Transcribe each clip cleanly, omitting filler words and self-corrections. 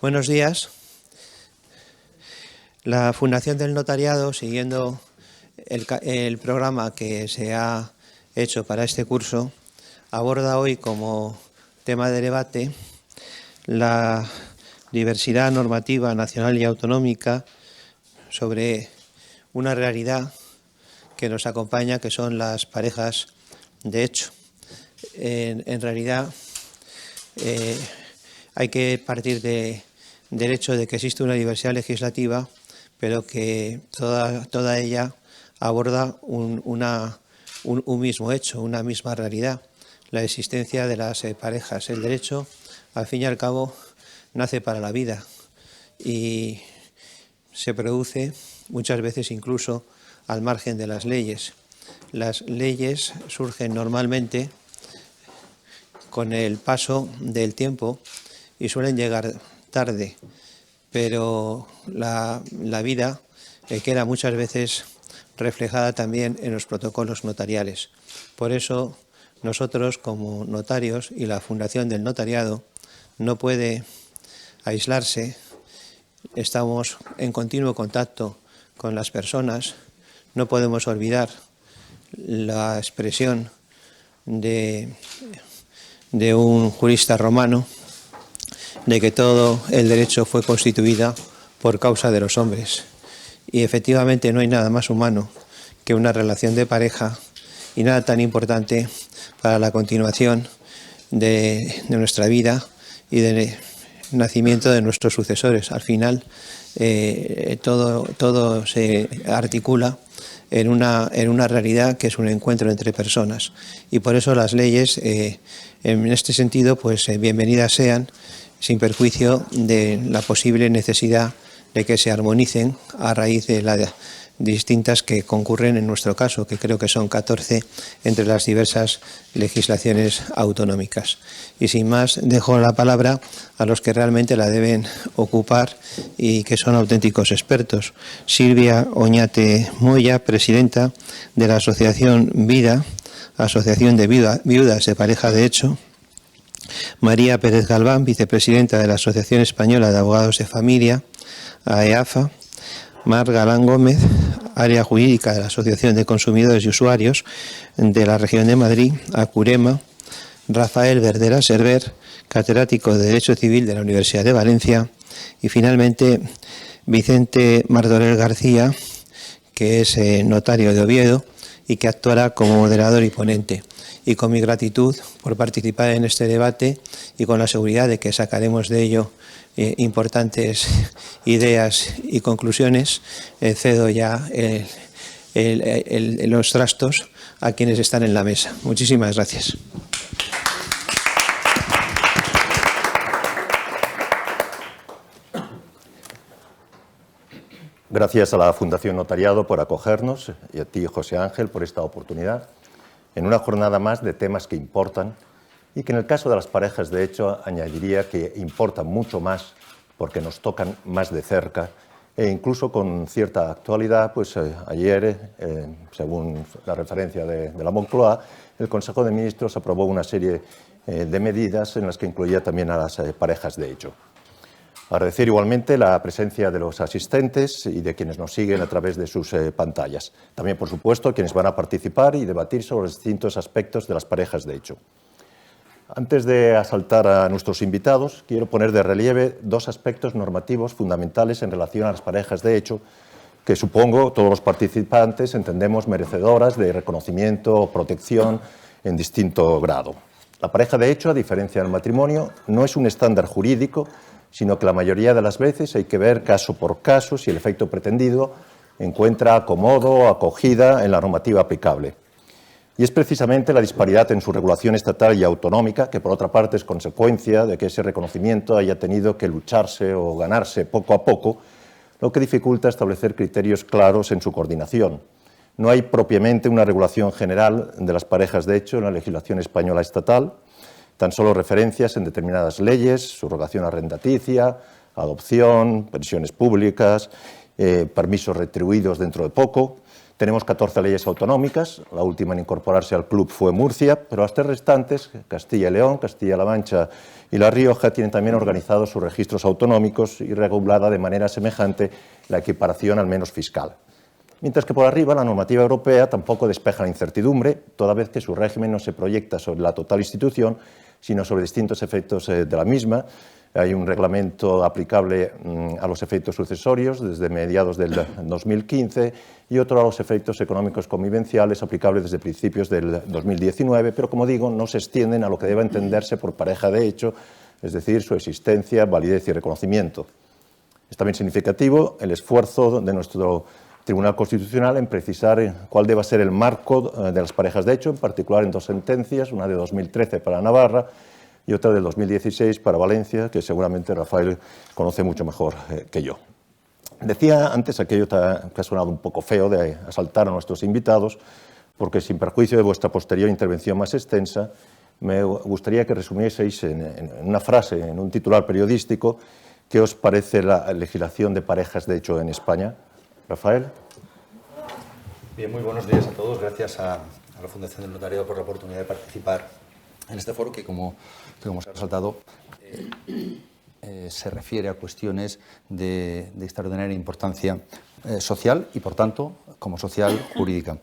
Buenos días. La Fundación del Notariado, siguiendo el programa que se ha hecho para este curso, aborda hoy como tema de debate la diversidad normativa nacional y autonómica sobre una realidad que nos acompaña, que son las parejas de hecho. En realidad, hay que partir del hecho de que existe una diversidad legislativa, pero que toda ella aborda un mismo hecho, una misma realidad, la existencia de las parejas. El derecho, al fin y al cabo, nace para la vida y se produce muchas veces incluso al margen de las leyes. Las leyes surgen normalmente con el paso del tiempo y suelen llegar tarde, pero la vida queda muchas veces reflejada también en los protocolos notariales. Por eso nosotros, como notarios, y la Fundación del Notariado no puede aislarse. Estamos en continuo contacto con las personas. No podemos olvidar la expresión de un jurista romano, de que todo el derecho fue constituido por causa de los hombres. Y efectivamente no hay nada más humano que una relación de pareja y nada tan importante para la continuación de nuestra vida y del nacimiento de nuestros sucesores. Al final todo se articula en una realidad que es un encuentro entre personas, y por eso las leyes en este sentido pues bienvenidas sean, sin perjuicio de la posible necesidad de que se armonicen a raíz de las distintas que concurren en nuestro caso, que creo que son 14 entre las diversas legislaciones autonómicas. Y sin más, dejo la palabra a los que realmente la deben ocupar y que son auténticos expertos. Silvia Oñate Moya, presidenta de la Asociación Vida, Asociación de Viudas de Pareja de Hecho. María Pérez Galván, vicepresidenta de la Asociación Española de Abogados de Familia, AEAFA. Mar Galán Gómez, área jurídica de la Asociación de Consumidores y Usuarios de la Región de Madrid, ACUREMA. Rafael Verdera Server, catedrático de Derecho Civil de la Universidad de Valencia. Y finalmente Vicente Mardorell García, que es notario de Oviedo y que actuará como moderador y ponente. Y con mi gratitud por participar en este debate y con la seguridad de que sacaremos de ello importantes ideas y conclusiones, cedo ya los trastos a quienes están en la mesa. Muchísimas gracias. Gracias a la Fundación Notariado por acogernos y a ti, José Ángel, por esta oportunidad en una jornada más de temas que importan y que en el caso de las parejas de hecho añadiría que importan mucho más porque nos tocan más de cerca e incluso con cierta actualidad. Pues ayer, según la referencia de la Moncloa, el Consejo de Ministros aprobó una serie de medidas en las que incluía también a las parejas de hecho. Agradecer igualmente la presencia de los asistentes y de quienes nos siguen a través de sus pantallas. También, por supuesto, quienes van a participar y debatir sobre los distintos aspectos de las parejas de hecho. Antes de asaltar a nuestros invitados, quiero poner de relieve dos aspectos normativos fundamentales en relación a las parejas de hecho, que supongo todos los participantes entendemos merecedoras de reconocimiento o protección en distinto grado. La pareja de hecho, a diferencia del matrimonio, no es un estándar jurídico, sino que la mayoría de las veces hay que ver caso por caso si el efecto pretendido encuentra acomodo o acogida en la normativa aplicable. Y es precisamente la disparidad en su regulación estatal y autonómica, que por otra parte es consecuencia de que ese reconocimiento haya tenido que lucharse o ganarse poco a poco, lo que dificulta establecer criterios claros en su coordinación. No hay propiamente una regulación general de las parejas de hecho en la legislación española estatal, tan solo referencias en determinadas leyes, subrogación arrendaticia, adopción, pensiones públicas, permisos retribuidos dentro de poco. Tenemos 14 leyes autonómicas, la última en incorporarse al club fue Murcia, pero las 3 restantes, Castilla y León, Castilla-La Mancha y La Rioja, tienen también organizados sus registros autonómicos y regulada de manera semejante la equiparación al menos fiscal. Mientras que por arriba la normativa europea tampoco despeja la incertidumbre, toda vez que su régimen no se proyecta sobre la total institución, sino sobre distintos efectos de la misma. Hay un reglamento aplicable a los efectos sucesorios desde mediados del 2015 y otro a los efectos económicos convivenciales aplicable desde principios del 2019, pero como digo, no se extienden a lo que deba entenderse por pareja de hecho, es decir, su existencia, validez y reconocimiento. Es también significativo el esfuerzo de nuestro Tribunal Constitucional en precisar cuál deba ser el marco de las parejas de hecho, en particular en 2 sentencias, una de 2013 para Navarra y otra del 2016 para Valencia, que seguramente Rafael conoce mucho mejor que yo. Decía antes aquello que ha sonado un poco feo de asaltar a nuestros invitados, porque sin perjuicio de vuestra posterior intervención más extensa, me gustaría que resumieseis en una frase, en un titular periodístico, qué os parece la legislación de parejas de hecho en España. Rafael. Bien, muy buenos días a todos. Gracias a la Fundación del Notariado por la oportunidad de participar en este foro que, como se ha resaltado, se refiere a cuestiones de extraordinaria importancia social y, por tanto, como social, jurídica.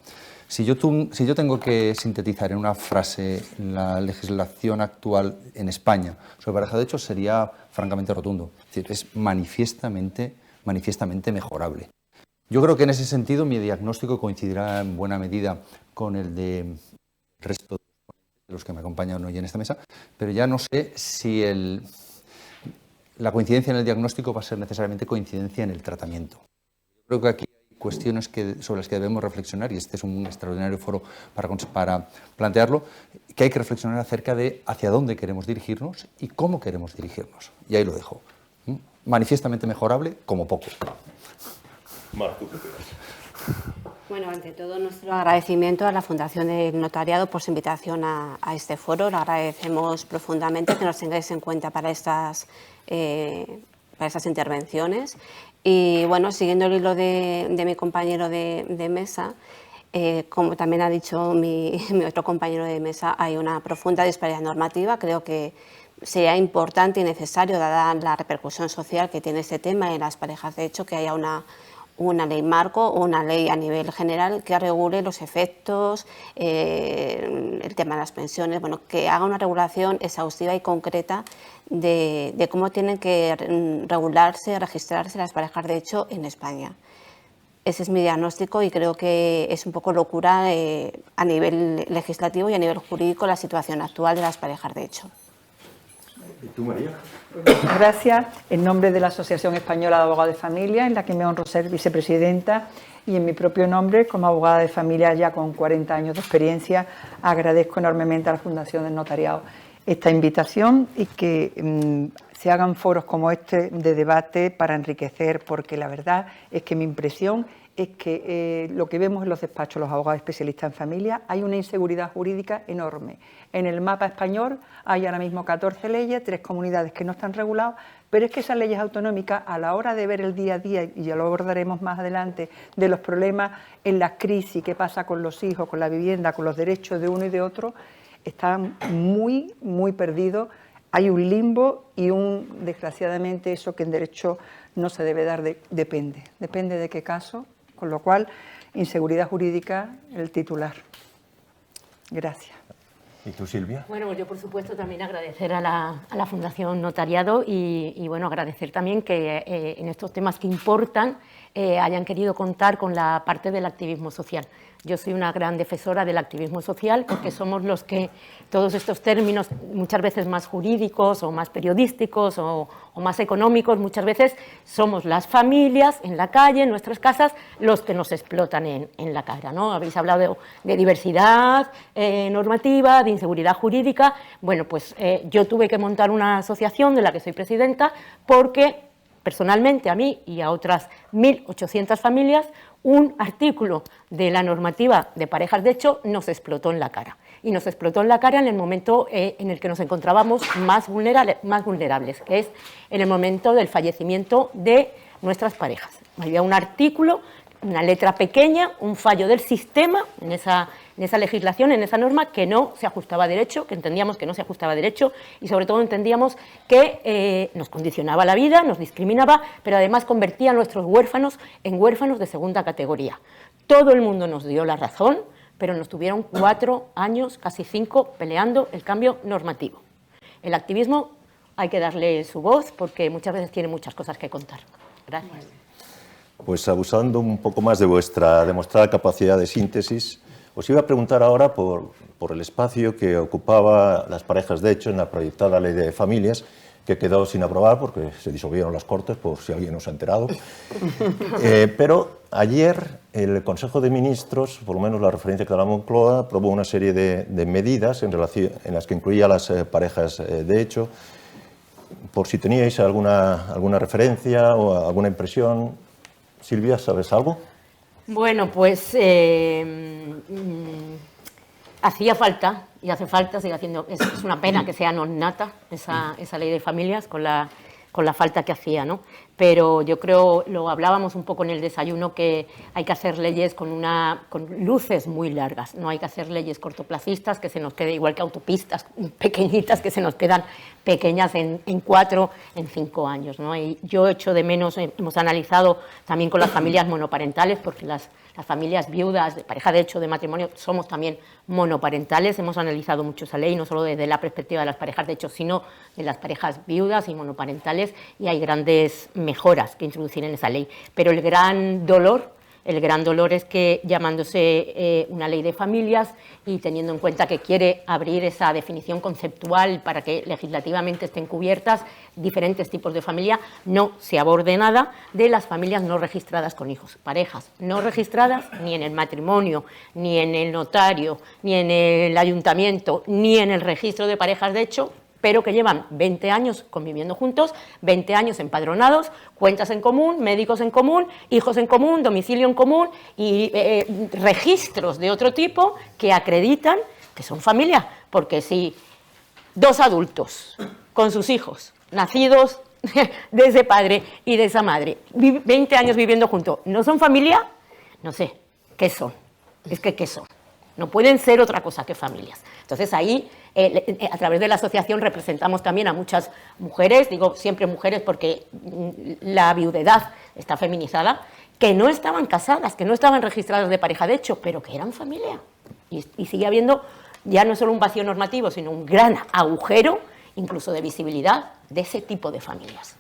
Si yo tengo que sintetizar en una frase la legislación actual en España sobre pareja de hecho, sería francamente rotundo. Es decir, es manifiestamente mejorable. Yo creo que en ese sentido mi diagnóstico coincidirá en buena medida con el del resto de los que me acompañan hoy en esta mesa, pero ya no sé si la coincidencia en el diagnóstico va a ser necesariamente coincidencia en el tratamiento. Yo creo que aquí hay cuestiones sobre las que debemos reflexionar, y este es un extraordinario foro para plantearlo, que hay que reflexionar acerca de hacia dónde queremos dirigirnos y cómo queremos dirigirnos. Y ahí lo dejo. Manifiestamente mejorable, como poco. Bueno, ante todo nuestro agradecimiento a la Fundación del Notariado por su invitación a este foro. Le agradecemos profundamente que nos tengáis en cuenta para estas intervenciones. Y bueno, siguiendo el hilo de mi compañero de mesa, como también ha dicho mi otro compañero de mesa, hay una profunda disparidad normativa. Creo que sería importante y necesario, dada la repercusión social que tiene este tema en las parejas de hecho, que haya una ley marco o una ley a nivel general que regule los efectos, el tema de las pensiones, bueno, que haga una regulación exhaustiva y concreta de cómo tienen que regularse, registrarse las parejas de hecho en España. Ese es mi diagnóstico y creo que es un poco locura a nivel legislativo y a nivel jurídico la situación actual de las parejas de hecho. ¿Y tú, María? Muchas gracias. En nombre de la Asociación Española de Abogados de Familia, en la que me honro ser vicepresidenta, y en mi propio nombre, como abogada de familia ya con 40 años de experiencia, agradezco enormemente a la Fundación del Notariado esta invitación y que se hagan foros como este de debate para enriquecer, porque la verdad es que mi impresión es que lo que vemos en los despachos, los abogados especialistas en familia, hay una inseguridad jurídica enorme. En el mapa español hay ahora mismo 14 leyes, 3 comunidades que no están reguladas, pero es que esas leyes autonómicas, a la hora de ver el día a día, y ya lo abordaremos más adelante, de los problemas en la crisis, qué pasa con los hijos, con la vivienda, con los derechos de uno y de otro, están muy, muy perdidos. Hay un limbo y desgraciadamente, eso que en derecho no se debe dar, depende de qué caso. Con lo cual, inseguridad jurídica, el titular. Gracias. ¿Y tú, Silvia? Bueno, yo por supuesto también agradecer a la Fundación Notariado y bueno, agradecer también que en estos temas que importan hayan querido contar con la parte del activismo social. Yo soy una gran defensora del activismo social porque somos los que todos estos términos, muchas veces más jurídicos o más periodísticos o más económicos, muchas veces somos las familias en la calle, en nuestras casas, los que nos explotan en la cara, ¿no? Habéis hablado de diversidad normativa, de inseguridad jurídica. Bueno, pues yo tuve que montar una asociación de la que soy presidenta porque personalmente a mí y a otras 1.800 familias un artículo de la normativa de parejas de hecho nos explotó en la cara. Y nos explotó en la cara en el momento en el que nos encontrábamos más vulnerables, que es en el momento del fallecimiento de nuestras parejas. Había un artículo una letra pequeña, un fallo del sistema en esa legislación, en esa norma, que no se ajustaba a derecho, que entendíamos que no se ajustaba a derecho y sobre todo entendíamos que nos condicionaba la vida, nos discriminaba, pero además convertía a nuestros huérfanos en huérfanos de segunda categoría. Todo el mundo nos dio la razón, pero nos tuvieron 4 años, casi 5, peleando el cambio normativo. El activismo hay que darle su voz porque muchas veces tiene muchas cosas que contar. Gracias. Pues abusando un poco más de vuestra demostrada capacidad de síntesis, os iba a preguntar ahora por el espacio que ocupaba las parejas de hecho en la proyectada Ley de Familias, que quedó sin aprobar porque se disolvieron las Cortes, por si alguien no se ha enterado. Pero ayer el Consejo de Ministros, por lo menos la referencia que da la Moncloa, aprobó una serie de medidas en las que incluía a las parejas de hecho. Por si teníais alguna referencia o alguna impresión. Silvia, ¿sabes algo? Bueno, pues hacía falta y hace falta, sigue haciendo, es una pena que sea non nata esa ley de familias con la falta que hacía, ¿no? Pero yo creo, lo hablábamos un poco en el desayuno, que hay que hacer leyes con luces muy largas, no hay que hacer leyes cortoplacistas que se nos quede igual que autopistas pequeñitas que se nos quedan pequeñas en 4, en 5 años, ¿no? Y yo echo de menos, hemos analizado también con las familias monoparentales, porque las familias viudas, de pareja de hecho, de matrimonio, somos también monoparentales, hemos analizado mucho esa ley, no solo desde la perspectiva de las parejas de hecho, sino de las parejas viudas y monoparentales, y hay grandes mejoras que introducir en esa ley. Pero el gran dolor es que, llamándose una ley de familias y teniendo en cuenta que quiere abrir esa definición conceptual para que legislativamente estén cubiertas diferentes tipos de familia, no se aborde nada de las familias no registradas con hijos, parejas no registradas ni en el matrimonio, ni en el notario, ni en el ayuntamiento, ni en el registro de parejas de hecho, pero que llevan 20 años conviviendo juntos, 20 años empadronados, cuentas en común, médicos en común, hijos en común, domicilio en común y registros de otro tipo que acreditan que son familia, porque si 2 adultos con sus hijos, nacidos de ese padre y de esa madre, 20 años viviendo juntos, ¿no son familia? No sé, ¿qué son? Es que ¿qué son? No pueden ser otra cosa que familias. Entonces ahí, a través de la asociación, representamos también a muchas mujeres, digo siempre mujeres porque la viudedad está feminizada, que no estaban casadas, que no estaban registradas de pareja de hecho, pero que eran familia. Y sigue habiendo ya no solo un vacío normativo, sino un gran agujero, incluso de visibilidad, de ese tipo de familias.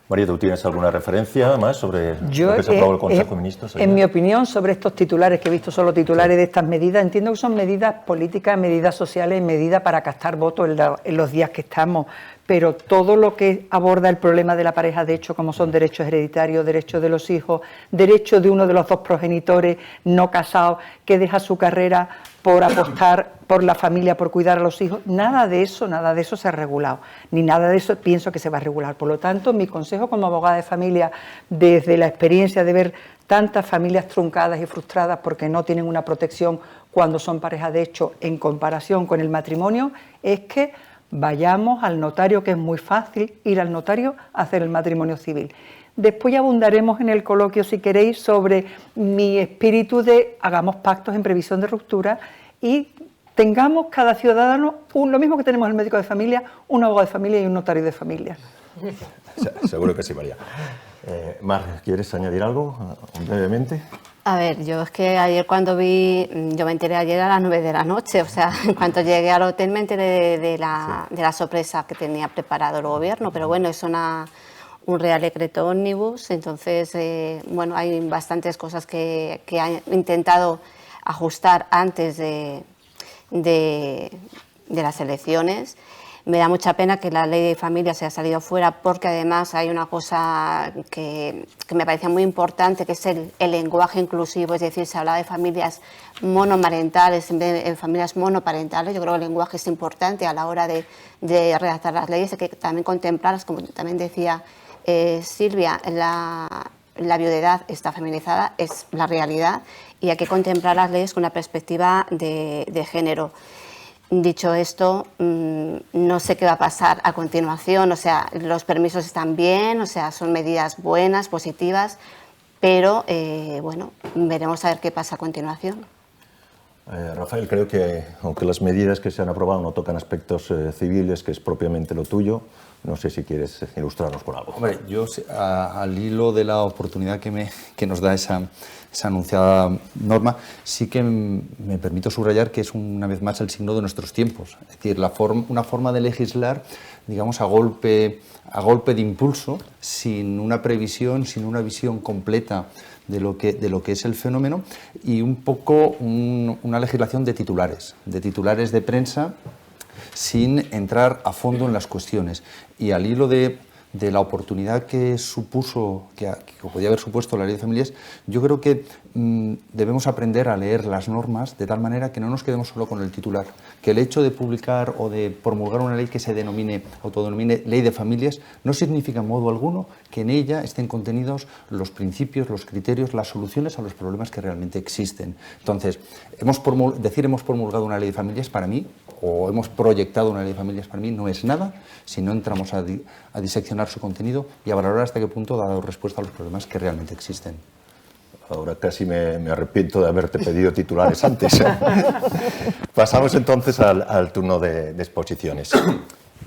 María, ¿tú tienes alguna referencia más sobre lo que se aprobó el Consejo de Ministros? En mi opinión, sobre estos titulares, que he visto solo titulares de estas medidas, entiendo que son medidas políticas, medidas sociales, medidas para captar votos en los días que estamos, pero todo lo que aborda el problema de la pareja de hecho, como son derechos hereditarios, derechos de los hijos, derechos de uno de los 2 progenitores no casados que deja su carrera por apostar por la familia, por cuidar a los hijos, nada de eso se ha regulado, ni nada de eso pienso que se va a regular. Por lo tanto, mi consejo como abogada de familia, desde la experiencia de ver tantas familias truncadas y frustradas porque no tienen una protección cuando son parejas de hecho en comparación con el matrimonio, es que vayamos al notario, que es muy fácil ir al notario a hacer el matrimonio civil. Después ya abundaremos en el coloquio, si queréis, sobre mi espíritu de hagamos pactos en previsión de ruptura y tengamos cada ciudadano, lo mismo que tenemos el médico de familia, un abogado de familia y un notario de familia. Seguro que sí, María. Mar, ¿quieres añadir algo brevemente? A ver, yo es que ayer yo me enteré ayer a las 9 de la noche, o sea, en cuanto llegué al hotel me enteré de la sorpresa que tenía preparado el gobierno, pero bueno, es un Real Decreto Ómnibus, entonces, bueno, hay bastantes cosas que han intentado ajustar antes de las elecciones. Me da mucha pena que la ley de familia se haya salido fuera porque además hay una cosa que me parece muy importante, que es el lenguaje inclusivo, es decir, se habla de familias monomarentales en vez de familias monoparentales. Yo creo que el lenguaje es importante a la hora de redactar las leyes, hay que también contemplarlas, como también decía Silvia, la viudedad está feminizada, es la realidad, y hay que contemplar las leyes con una perspectiva de género. Dicho esto, no sé qué va a pasar a continuación, o sea, los permisos están bien, o sea, son medidas buenas, positivas, pero bueno, veremos a ver qué pasa a continuación. Rafael, creo que aunque las medidas que se han aprobado no tocan aspectos civiles, que es propiamente lo tuyo, no sé si quieres ilustrarnos con algo. Hombre, yo al hilo de la oportunidad que nos da esa anunciada norma, sí que me permito subrayar que es una vez más el signo de nuestros tiempos. Es decir, una forma de legislar, digamos, a golpe de impulso, sin una previsión, sin una visión completa de lo que es el fenómeno, y un poco una legislación de titulares de prensa, sin entrar a fondo en las cuestiones. Y al hilo de la oportunidad que supuso, que podía haber supuesto la Ley de Familias, yo creo que debemos aprender a leer las normas de tal manera que no nos quedemos solo con el titular, que el hecho de publicar o de promulgar una ley que se autodenomine Ley de Familias no significa en modo alguno que en ella estén contenidos los principios, los criterios, las soluciones a los problemas que realmente existen. Entonces, hemos promulgado una Ley de Familias, para mí, o hemos proyectado una Ley de Familias, para mí no es nada si no entramos a diseccionar su contenido y a valorar hasta qué punto ha dado respuesta a los problemas que realmente existen. Ahora casi me arrepiento de haberte pedido titulares antes. Pasamos entonces al turno de exposiciones.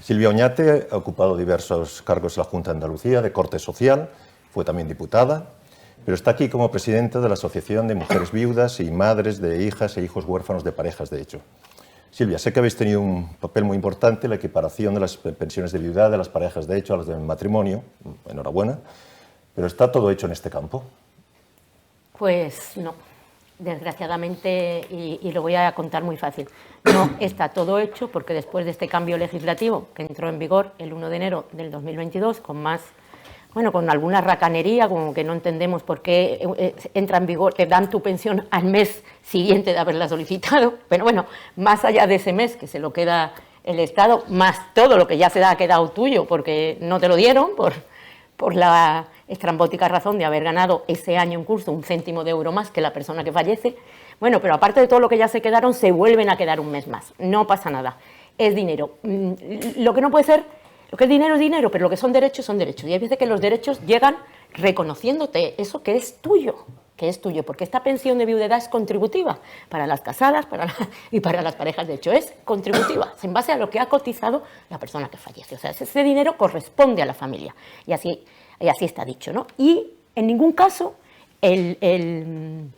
Silvia Oñate ha ocupado diversos cargos en la Junta de Andalucía de corte social, fue también diputada, pero está aquí como presidenta de la Asociación de Mujeres Viudas y Madres de Hijas e Hijos Huérfanos de Parejas de Hecho. Silvia, sé que habéis tenido un papel muy importante en la equiparación de las pensiones de viudedad de las parejas de hecho a las del matrimonio. Enhorabuena. Pero ¿está todo hecho en este campo? Pues no, desgraciadamente, y lo voy a contar muy fácil. No está todo hecho porque después de este cambio legislativo que entró en vigor el 1 de enero del 2022, con alguna racanería, como que no entendemos por qué entra en vigor, te dan tu pensión al mes siguiente de haberla solicitado, pero bueno, más allá de ese mes que se lo queda el Estado, más todo lo que ya se ha quedado tuyo porque no te lo dieron por la estrambótica razón de haber ganado ese año en curso 1 céntimo de euro más que la persona que fallece. Bueno, pero aparte de todo lo que ya se quedaron, se vuelven a quedar un mes más. No pasa nada. Es dinero. Lo que no puede ser, lo que es dinero, pero lo que son derechos, son derechos. Y hay veces que los derechos llegan reconociéndote eso que es tuyo, porque esta pensión de viudedad es contributiva para las casadas y para las parejas de hecho, es contributiva, en base a lo que ha cotizado la persona que fallece. O sea, ese dinero corresponde a la familia, y así está dicho, ¿no? Y en ningún caso el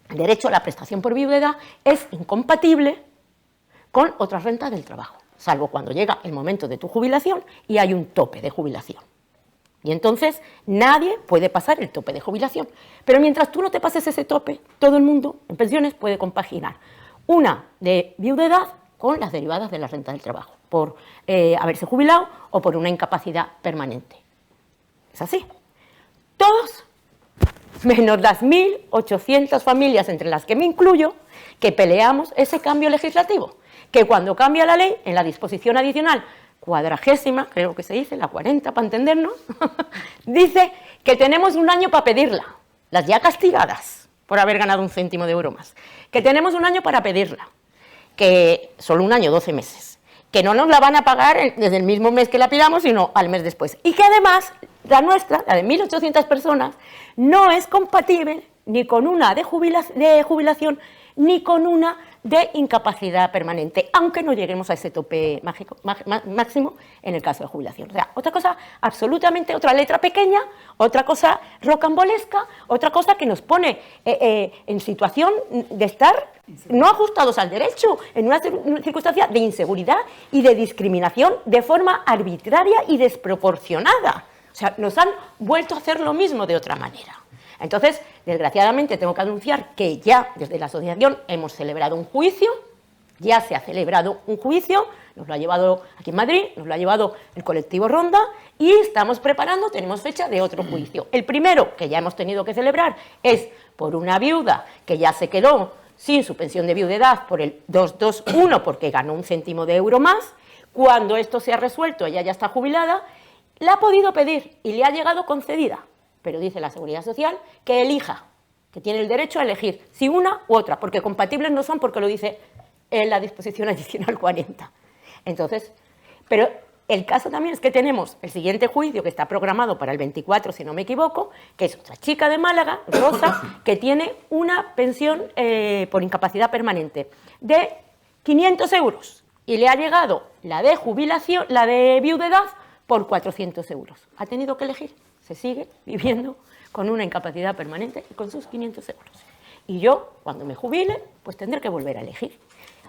derecho a la prestación por viudedad es incompatible con otras rentas del trabajo, salvo cuando llega el momento de tu jubilación y hay un tope de jubilación. Y entonces nadie puede pasar el tope de jubilación. Pero mientras tú no te pases ese tope, todo el mundo en pensiones puede compaginar una de viudedad con las derivadas de la renta del trabajo, por haberse jubilado o por una incapacidad permanente. Es así. Todos, menos las 1.800 familias, entre las que me incluyo, que peleamos ese cambio legislativo, que cuando cambia la ley, en la disposición adicional 40ª, creo que se dice, la 40 para entendernos, dice que tenemos un año para pedirla, las ya castigadas por haber ganado 1 céntimo de euro más, que tenemos un año para pedirla, que solo un año, 12 meses, que no nos la van a pagar desde el mismo mes que la pidamos, sino al mes después, y que además la nuestra, la de 1.800 personas, no es compatible ni con una de jubilación ni con una de incapacidad permanente, aunque no lleguemos a ese tope máximo en el caso de jubilación. O sea, otra cosa absolutamente, otra letra pequeña, otra cosa rocambolesca, otra cosa que nos pone en situación de estar no ajustados al derecho, en una circunstancia de inseguridad y de discriminación de forma arbitraria y desproporcionada. O sea, nos han vuelto a hacer lo mismo de otra manera. Entonces, desgraciadamente, tengo que anunciar que ya desde la asociación hemos celebrado un juicio, ya se ha celebrado un juicio, nos lo ha llevado aquí en Madrid, nos lo ha llevado el colectivo Ronda y estamos preparando, tenemos fecha de otro juicio. El primero, que ya hemos tenido que celebrar, es por una viuda que ya se quedó sin su pensión de viudedad por el 221 porque ganó 1 céntimo de euro más. Cuando esto se ha resuelto, ella ya está jubilada, la ha podido pedir y le ha llegado concedida. Pero dice la Seguridad Social que elija, que tiene el derecho a elegir si una u otra, porque compatibles no son porque lo dice en la disposición adicional 40. Entonces, pero El caso también es que tenemos el siguiente juicio que está programado para el 24, si no me equivoco, que es otra chica de Málaga, Rosa, que tiene una pensión por incapacidad permanente de 500 euros y le ha llegado la de jubilación, la de viudedad, por 400 euros. Ha tenido que elegir, se sigue viviendo con una incapacidad permanente y con sus 500 euros. Y yo, cuando me jubile, pues tendré que volver a elegir.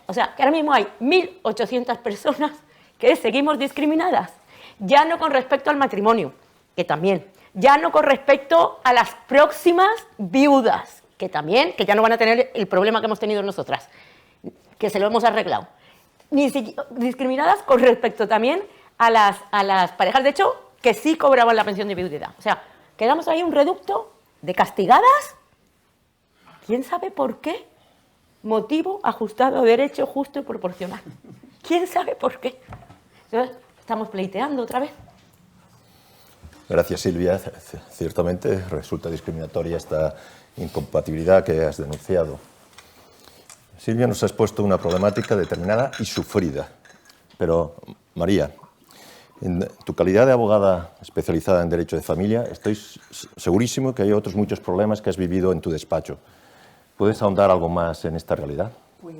O sea, que ahora mismo hay 1.800 personas que seguimos discriminadas, ya no con respecto al matrimonio, que también, ya no con respecto a las próximas viudas, que también, que ya no van a tener el problema que hemos tenido nosotras, que se lo hemos arreglado, ni discriminadas con respecto también a las parejas, de hecho, que sí cobraban la pensión de viudedad. O sea, quedamos ahí un reducto de castigadas, ¿quién sabe por qué? Motivo ajustado a derecho justo y proporcional. ¿Quién sabe por qué? Entonces, estamos pleiteando otra vez. Gracias, Silvia. Ciertamente resulta discriminatoria esta incompatibilidad que has denunciado. Silvia, nos has puesto una problemática determinada y sufrida. Pero, María, en tu calidad de abogada especializada en derecho de familia, estoy segurísimo que hay otros muchos problemas que has vivido en tu despacho. ¿Puedes ahondar algo más en esta realidad? Pues,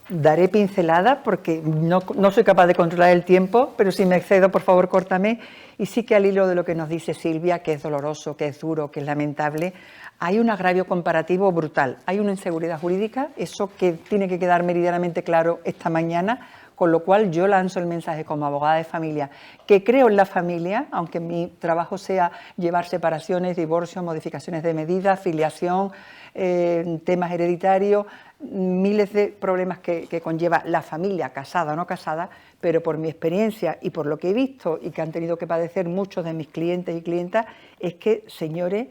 daré pinceladas porque no soy capaz de controlar el tiempo, pero si me excedo, por favor, córtame. Y sí que al hilo de lo que nos dice Silvia, que es doloroso, que es duro, que es lamentable, hay un agravio comparativo brutal. Hay una inseguridad jurídica, eso que tiene que quedar meridianamente claro esta mañana, con lo cual yo lanzo el mensaje como abogada de familia, que creo en la familia, aunque mi trabajo sea llevar separaciones, divorcios, modificaciones de medidas, filiación, temas hereditarios, miles de problemas que conlleva la familia, casada o no casada, pero por mi experiencia y por lo que he visto y que han tenido que padecer muchos de mis clientes y clientas, es que, señores,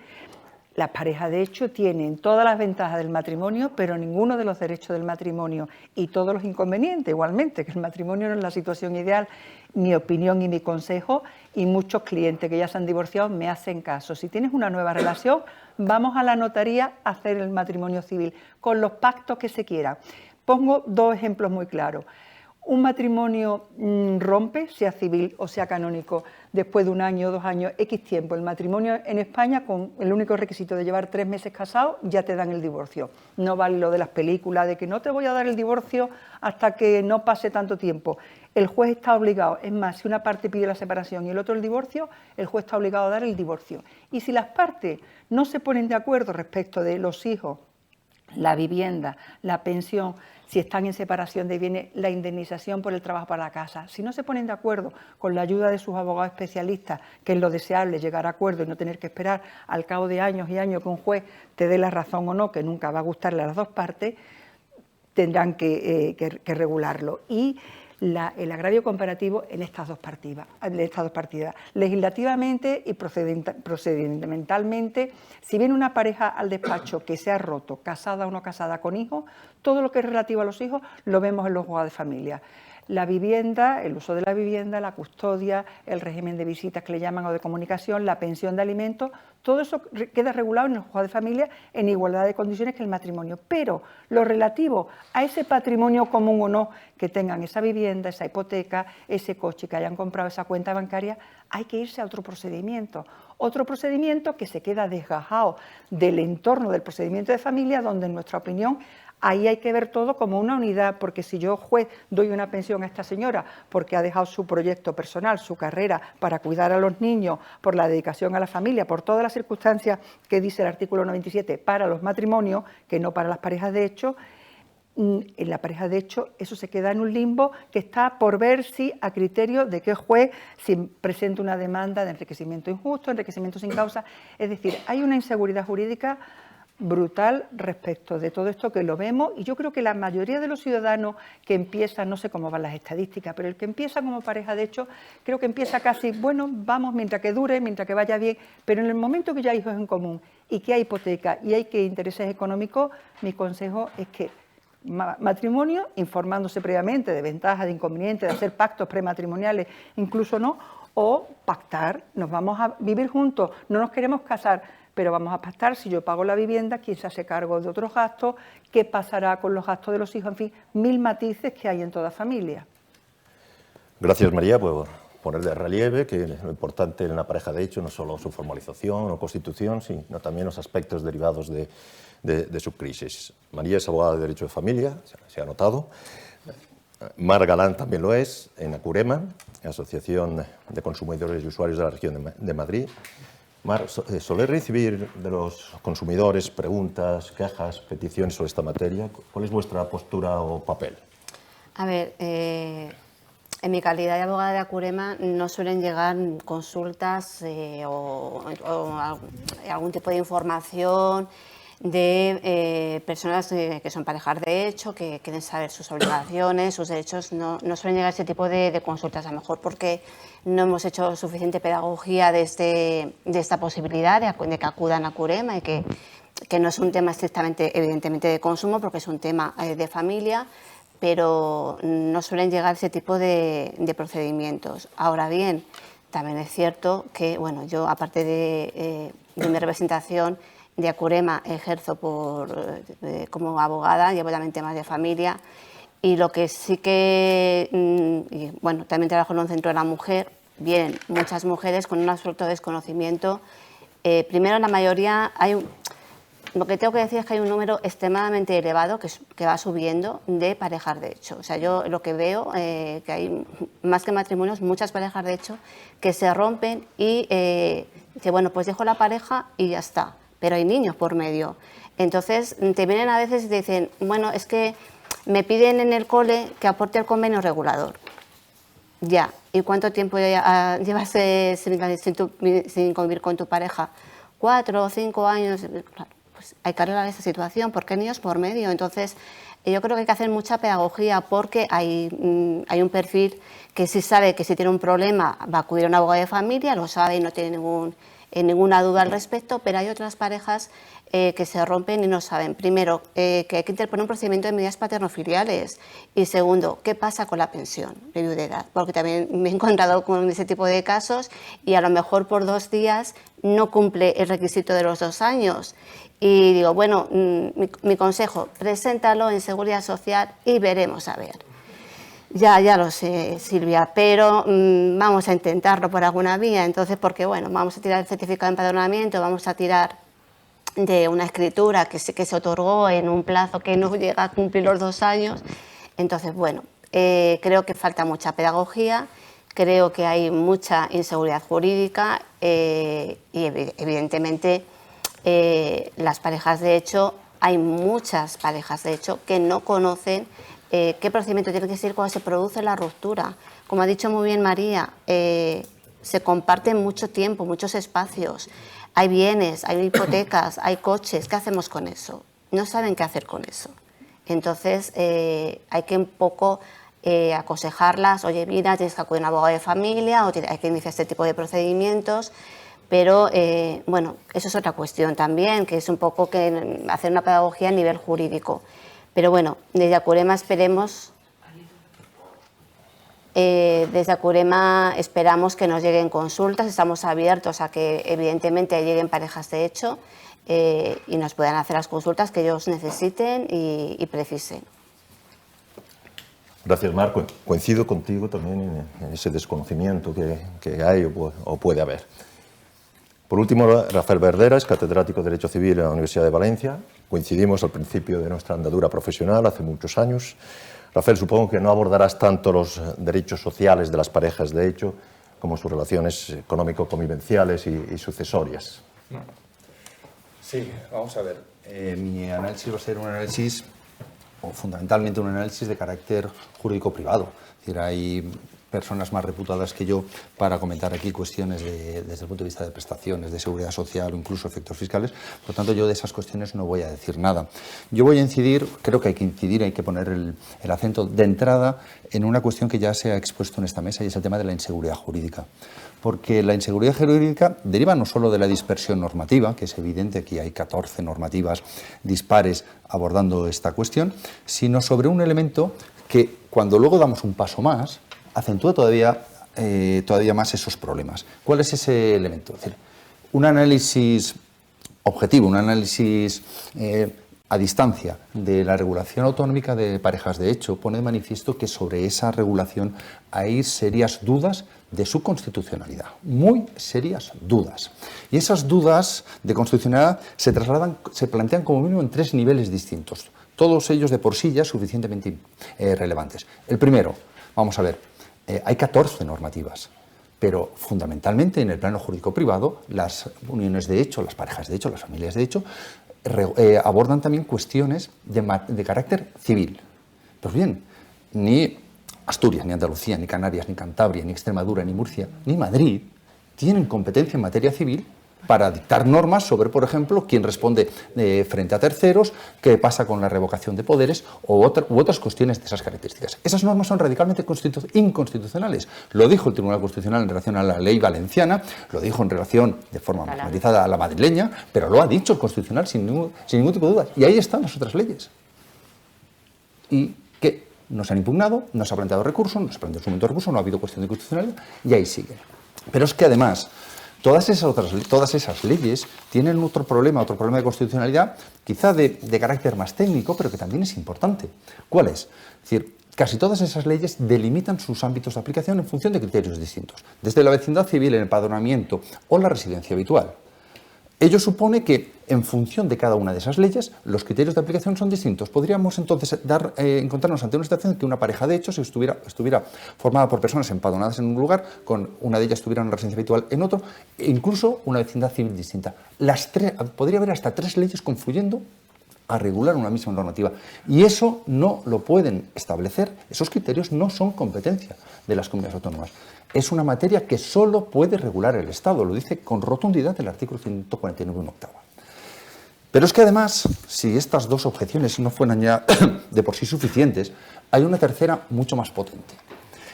las parejas de hecho tienen todas las ventajas del matrimonio, pero ninguno de los derechos del matrimonio y todos los inconvenientes, igualmente, que el matrimonio no es la situación ideal. Mi opinión y mi consejo, y muchos clientes que ya se han divorciado me hacen caso. Si tienes una nueva relación, vamos a la notaría a hacer el matrimonio civil, con los pactos que se quieran. Pongo dos ejemplos muy claros. Un matrimonio rompe, sea civil o sea canónico, después de 1 año, 2 años, X tiempo. El matrimonio en España, con el único requisito de llevar 3 meses casados, ya te dan el divorcio. No vale lo de las películas, de que no te voy a dar el divorcio hasta que no pase tanto tiempo. El juez está obligado, es más, si una parte pide la separación y el otro el divorcio, el juez está obligado a dar el divorcio. Y si las partes no se ponen de acuerdo respecto de los hijos, la vivienda, la pensión, si están en separación de bienes, la indemnización por el trabajo para la casa. Si no se ponen de acuerdo con la ayuda de sus abogados especialistas, que es lo deseable, llegar a acuerdo y no tener que esperar al cabo de años y años que un juez te dé la razón o no, que nunca va a gustarle a las dos partes, tendrán que regularlo. Y el agravio comparativo en estas dos partidas. Legislativamente y procedimentalmente, si viene una pareja al despacho que se ha roto, casada o no casada, con hijos, todo lo que es relativo a los hijos lo vemos en los juzgados de familia. La vivienda, el uso de la vivienda, la custodia, el régimen de visitas que le llaman o de comunicación, la pensión de alimentos, todo eso queda regulado en el juzgado de familia en igualdad de condiciones que el matrimonio. Pero lo relativo a ese patrimonio común o no, que tengan esa vivienda, esa hipoteca, ese coche, que hayan comprado esa cuenta bancaria, hay que irse a otro procedimiento. Otro procedimiento que se queda desgajado del entorno del procedimiento de familia, donde en nuestra opinión ahí hay que ver todo como una unidad, porque si yo, juez, doy una pensión a esta señora porque ha dejado su proyecto personal, su carrera, para cuidar a los niños, por la dedicación a la familia, por todas las circunstancias que dice el artículo 97 para los matrimonios, que no para las parejas de hecho, en la pareja de hecho eso se queda en un limbo que está por ver si a criterio de qué juez si presenta una demanda de enriquecimiento injusto, enriquecimiento sin causa. Es decir, hay una inseguridad jurídica brutal respecto de todo esto, que lo vemos, y yo creo que la mayoría de los ciudadanos que empiezan, no sé cómo van las estadísticas, pero el que empieza como pareja de hecho, creo que empieza casi, bueno, vamos mientras que dure, mientras que vaya bien, pero en el momento que ya hay hijos en común y que hay hipoteca y hay que intereses económicos, mi consejo es que matrimonio, informándose previamente de ventajas, de inconvenientes, de hacer pactos prematrimoniales, incluso no, o pactar, nos vamos a vivir juntos, no nos queremos casar, pero vamos a pactar, si yo pago la vivienda, quién se hace cargo de otros gastos, qué pasará con los gastos de los hijos, en fin, 1000 matices que hay en toda familia. Gracias, María, por poner de relieve que lo importante en la pareja de hecho no solo su formalización o constitución, sino también los aspectos derivados de su crisis. María es abogada de Derecho de Familia, se ha notado. Mar Galán también lo es, en Acurema, Asociación de Consumidores y Usuarios de la Región de Madrid. Mar, ¿solés recibir de los consumidores preguntas, quejas, peticiones sobre esta materia? ¿Cuál es vuestra postura o papel? A ver, en mi calidad de abogada de Acurema no suelen llegar consultas o algún tipo de información de personas que son parejas de hecho, que quieren saber sus obligaciones, sus derechos. No suelen llegar ese tipo de consultas, a lo mejor porque no hemos hecho suficiente pedagogía de esta posibilidad de que acudan a Acurema y que no es un tema estrictamente, evidentemente, de consumo, porque es un tema de familia, pero no suelen llegar ese tipo de procedimientos. Ahora bien, también es cierto que, bueno, yo, aparte de mi representación de Acurema, ejerzo como abogada, llevo también temas de familia, y lo que sí que, y bueno, también trabajo en un centro de la mujer, vienen muchas mujeres con un absoluto desconocimiento. Primero, la mayoría, lo que tengo que decir es que hay un número extremadamente elevado que va subiendo de parejas de hecho. O sea, yo lo que veo, que hay más que matrimonios, muchas parejas de hecho que se rompen y que, bueno, pues dejo la pareja y ya está. Pero hay niños por medio. Entonces, te vienen a veces y te dicen, bueno, es que me piden en el cole que aporte el convenio regulador. Ya. ¿Y cuánto tiempo llevas sin convivir con tu pareja? 4 o 5 años. Claro, pues hay que arreglar esa situación porque hay niños por medio. Entonces, yo creo que hay que hacer mucha pedagogía porque hay un perfil que sí sabe que si tiene un problema va a acudir a un abogado de familia, lo sabe y no tiene ninguna duda al respecto, pero hay otras parejas que se rompen y no saben, primero, que hay que interponer un procedimiento de medidas paternofiliales y segundo, ¿qué pasa con la pensión de viudedad? Porque también me he encontrado con ese tipo de casos y a lo mejor por 2 días no cumple el requisito de los 2 años. Y digo, bueno, mi consejo, preséntalo en Seguridad Social y veremos a ver. Ya lo sé, Silvia, pero vamos a intentarlo por alguna vía. Entonces, porque bueno, vamos a tirar el certificado de empadronamiento, vamos a tirar de una escritura que se otorgó en un plazo que no llega a cumplir los 2 años. Entonces, bueno, creo que falta mucha pedagogía, creo que hay mucha inseguridad jurídica y evidentemente las parejas de hecho, hay muchas parejas de hecho que no conocen qué procedimiento tiene que seguir cuando se produce la ruptura. Como ha dicho muy bien María, se comparten mucho tiempo, muchos espacios, hay bienes, hay hipotecas, hay coches. ¿Qué hacemos con eso? No saben qué hacer con eso. Entonces, hay que un poco aconsejarlas, oye, mira, tienes que acudir a un abogado de familia o hay que iniciar este tipo de procedimientos. Pero, bueno, eso es otra cuestión también, que es un poco que hacer una pedagogía a nivel jurídico. Pero bueno, desde Acurema esperamos que nos lleguen consultas, estamos abiertos a que evidentemente lleguen parejas de hecho y nos puedan hacer las consultas que ellos necesiten y precisen. Gracias, Marco. Coincido contigo también en ese desconocimiento que hay o puede haber. Por último, Rafael Verdera es catedrático de Derecho Civil en la Universidad de Valencia. Coincidimos al principio de nuestra andadura profesional hace muchos años. Rafael, supongo que no abordarás tanto los derechos sociales de las parejas de hecho como sus relaciones económico-convivenciales y sucesorias. Sí, vamos a ver. Mi análisis va a ser un análisis, o fundamentalmente un análisis de carácter jurídico privado. Es decir, hay personas más reputadas que yo para comentar aquí cuestiones desde el punto de vista de prestaciones, de seguridad social o incluso efectos fiscales. Por lo tanto, yo de esas cuestiones no voy a decir nada. Yo voy a incidir, creo que hay que incidir, hay que poner el acento de entrada en una cuestión que ya se ha expuesto en esta mesa y es el tema de la inseguridad jurídica. Porque la inseguridad jurídica deriva no solo de la dispersión normativa, que es evidente que hay 14 normativas dispares abordando esta cuestión, sino sobre un elemento que cuando luego damos un paso más, acentúa todavía más esos problemas. ¿Cuál es ese elemento? Es decir, un análisis objetivo, un análisis a distancia de la regulación autonómica de parejas de hecho, pone de manifiesto que sobre esa regulación hay serias dudas de su constitucionalidad, muy serias dudas. Y esas dudas de constitucionalidad se plantean como mínimo en 3 niveles distintos, todos ellos de por sí ya suficientemente relevantes. El primero, vamos a ver, hay 14 normativas, pero fundamentalmente en el plano jurídico privado, las uniones de hecho, las parejas de hecho, las familias de hecho, abordan también cuestiones de carácter civil. Pues bien, ni Asturias, ni Andalucía, ni Canarias, ni Cantabria, ni Extremadura, ni Murcia, ni Madrid tienen competencia en materia civil para dictar normas sobre, por ejemplo, quién responde frente a terceros, qué pasa con la revocación de poderes u otras cuestiones de esas características. Esas normas son radicalmente inconstitucionales. Lo dijo el Tribunal Constitucional en relación a la ley valenciana, lo dijo en relación de forma matizada a la madrileña, pero lo ha dicho el Constitucional sin ningún tipo de duda. Y ahí están las otras leyes. Y que no se han impugnado, no se ha planteado recurso, no se ha planteado en su momento recurso, no ha habido cuestión de constitucionalidad y ahí siguen. Pero es que además todas esas leyes tienen otro problema de constitucionalidad, quizá de carácter más técnico, pero que también es importante. ¿Cuál es? Es decir, casi todas esas leyes delimitan sus ámbitos de aplicación en función de criterios distintos, desde la vecindad civil, el empadronamiento o la residencia habitual. Ello supone que, en función de cada una de esas leyes, los criterios de aplicación son distintos. Podríamos entonces encontrarnos ante una situación en que una pareja de hecho, si estuviera formada por personas empadronadas en un lugar, con una de ellas tuviera una residencia habitual en otro, e incluso una vecindad civil distinta. Podría haber hasta 3 leyes confluyendo a regular una misma normativa. Y eso no lo pueden establecer, esos criterios no son competencia de las comunidades autónomas. Es una materia que solo puede regular el Estado, lo dice con rotundidad el artículo 149 octava. Pero es que además, si estas 2 objeciones no fueran ya de por sí suficientes, hay una tercera mucho más potente.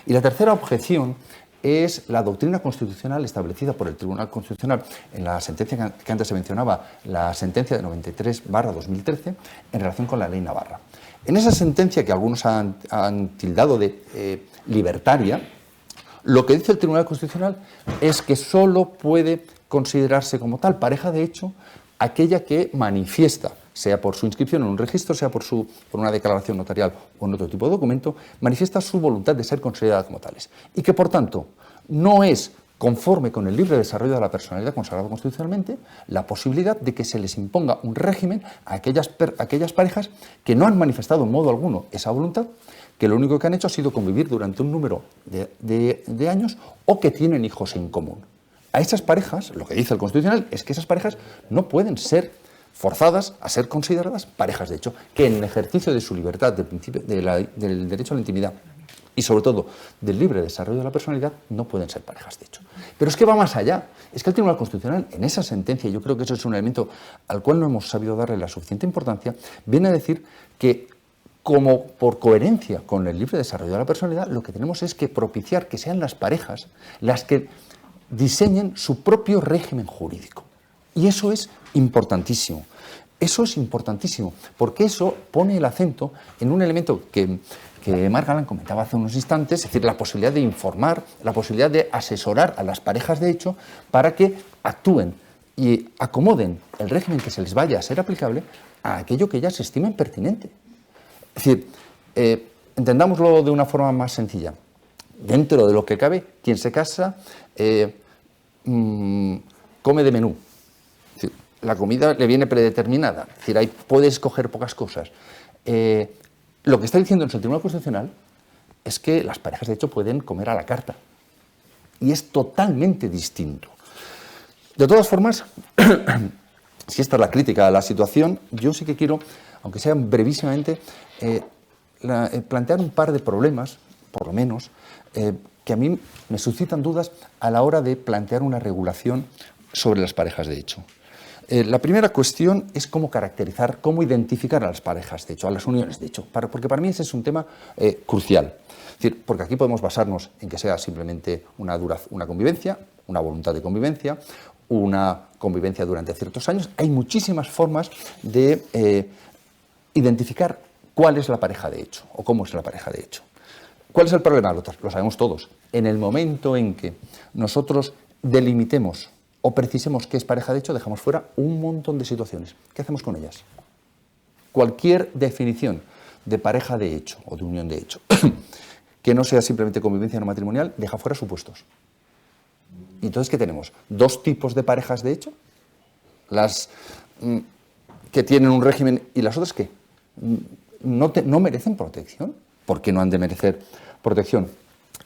Y la tercera objeción es la doctrina constitucional establecida por el Tribunal Constitucional en la sentencia que antes se mencionaba, la sentencia de 93/2013, en relación con la ley Navarra. En esa sentencia, que algunos han tildado de libertaria, lo que dice el Tribunal Constitucional es que solo puede considerarse como tal pareja de hecho aquella que manifiesta, sea por su inscripción en un registro, sea por una declaración notarial o en otro tipo de documento, manifiesta su voluntad de ser considerada como tales. Y que, por tanto, no es conforme con el libre desarrollo de la personalidad consagrado constitucionalmente la posibilidad de que se les imponga un régimen a aquellas parejas que no han manifestado en modo alguno esa voluntad, que lo único que han hecho ha sido convivir durante un número de años o que tienen hijos en común. A esas parejas, lo que dice el Constitucional es que esas parejas no pueden ser forzadas a ser consideradas parejas de hecho, que en el ejercicio de su libertad, del derecho a la intimidad y sobre todo del libre desarrollo de la personalidad, no pueden ser parejas de hecho. Pero es que va más allá. Es que el Tribunal Constitucional, en esa sentencia, yo creo que eso es un elemento al cual no hemos sabido darle la suficiente importancia, viene a decir que, como por coherencia con el libre desarrollo de la personalidad, lo que tenemos es que propiciar que sean las parejas las que diseñen su propio régimen jurídico. Y eso es importantísimo. Eso es importantísimo, porque eso pone el acento en un elemento que Marc Galán comentaba hace unos instantes, es decir, la posibilidad de informar, la posibilidad de asesorar a las parejas de hecho para que actúen y acomoden el régimen que se les vaya a ser aplicable a aquello que ellas estimen pertinente. Es decir, entendámoslo de una forma más sencilla. Dentro de lo que cabe, quien se casa come de menú. Es decir, la comida le viene predeterminada. Es decir, ahí puede escoger pocas cosas. Lo que está diciendo el Tribunal Constitucional es que las parejas, de hecho, pueden comer a la carta. Y es totalmente distinto. De todas formas, si esta es la crítica a la situación, yo sí que quiero, aunque sea brevísimamente, plantear un par de problemas, por lo menos, que a mí me suscitan dudas a la hora de plantear una regulación sobre las parejas de hecho. La primera cuestión es cómo caracterizar, cómo identificar a las parejas de hecho, a las uniones de hecho, porque para mí ese es un tema crucial. Es decir, porque aquí podemos basarnos en que sea simplemente una convivencia, una voluntad de convivencia, una convivencia durante ciertos años. Hay muchísimas formas de identificar cuál es la pareja de hecho o cómo es la pareja de hecho. ¿Cuál es el problema? Lo sabemos todos. En el momento en que nosotros delimitemos o precisemos qué es pareja de hecho, dejamos fuera un montón de situaciones. ¿Qué hacemos con ellas? cualquier definición de pareja de hecho o de unión de hecho que no sea simplemente convivencia no matrimonial deja fuera supuestos. ¿Y entonces qué tenemos? ¿Dos tipos de parejas de hecho? Las que tienen un régimen y las otras que no merecen protección. ¿Por qué no han de merecer protección?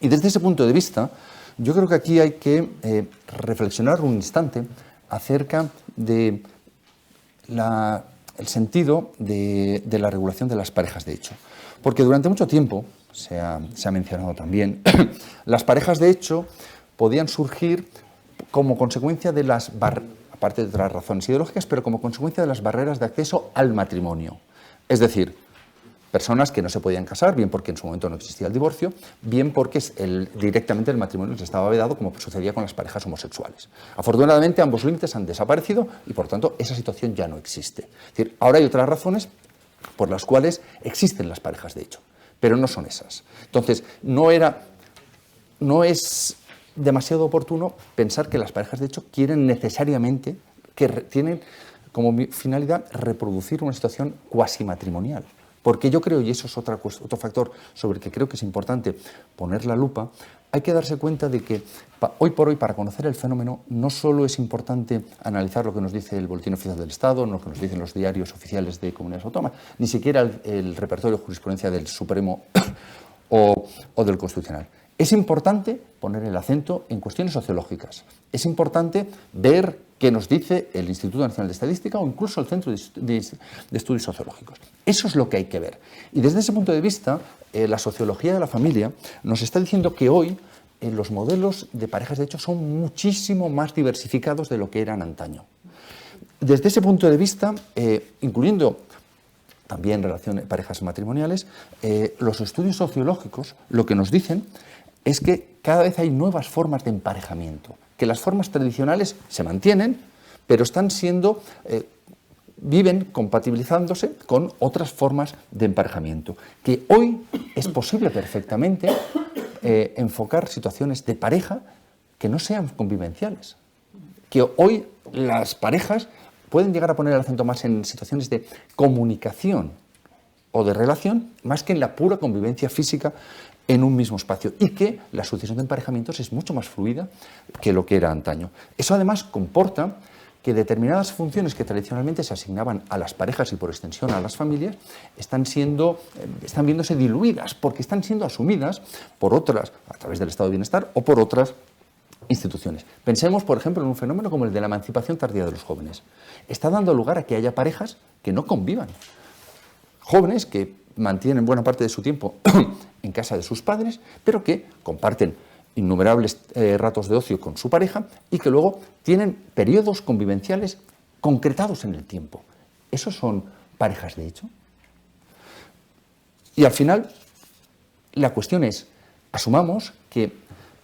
Y desde ese punto de vista, yo creo que aquí hay que reflexionar un instante acerca de el sentido de la regulación de las parejas de hecho. Porque durante mucho tiempo, se ha mencionado también, las parejas de hecho podían surgir como consecuencia de aparte de otras razones ideológicas, pero como consecuencia de las barreras de acceso al matrimonio. Es decir, personas que no se podían casar, bien porque en su momento no existía el divorcio, bien porque directamente el matrimonio les estaba vedado, como sucedía con las parejas homosexuales. Afortunadamente, ambos límites han desaparecido y, por tanto, esa situación ya no existe. Es decir, ahora hay otras razones por las cuales existen las parejas de hecho, pero no son esas. Entonces, no es demasiado oportuno pensar que las parejas de hecho quieren necesariamente, tienen como finalidad reproducir una situación cuasi matrimonial. Porque yo creo, y eso es otro factor sobre el que creo que es importante poner la lupa, hay que darse cuenta de que hoy por hoy, para conocer el fenómeno, no solo es importante analizar lo que nos dice el Boletín Oficial del Estado, lo que nos dicen los diarios oficiales de comunidades autónomas, ni siquiera el repertorio de jurisprudencia del Supremo o del Constitucional. Es importante poner el acento en cuestiones sociológicas. Es importante ver qué nos dice el Instituto Nacional de Estadística o incluso el Centro de Estudios Sociológicos. Eso es lo que hay que ver. Y desde ese punto de vista, la sociología de la familia nos está diciendo que hoy los modelos de parejas de hecho son muchísimo más diversificados de lo que eran antaño. Desde ese punto de vista, incluyendo también parejas matrimoniales, los estudios sociológicos lo que nos dicen es que cada vez hay nuevas formas de emparejamiento, que las formas tradicionales se mantienen, pero están viven compatibilizándose con otras formas de emparejamiento, que hoy es posible perfectamente enfocar situaciones de pareja que no sean convivenciales, que hoy las parejas pueden llegar a poner el acento más en situaciones de comunicación o de relación, más que en la pura convivencia física en un mismo espacio, y que la sucesión de emparejamientos es mucho más fluida que lo que era antaño. Eso además comporta que determinadas funciones que tradicionalmente se asignaban a las parejas y por extensión a las familias están viéndose diluidas porque están siendo asumidas por otras, a través del estado de bienestar o por otras instituciones. Pensemos, por ejemplo, en un fenómeno como el de la emancipación tardía de los jóvenes. Está dando lugar a que haya parejas que no convivan. Jóvenes que mantienen buena parte de su tiempo en casa de sus padres, pero que comparten innumerables ratos de ocio con su pareja y que luego tienen periodos convivenciales concretados en el tiempo. ¿Esos son parejas de hecho? Y al final, la cuestión es, asumamos que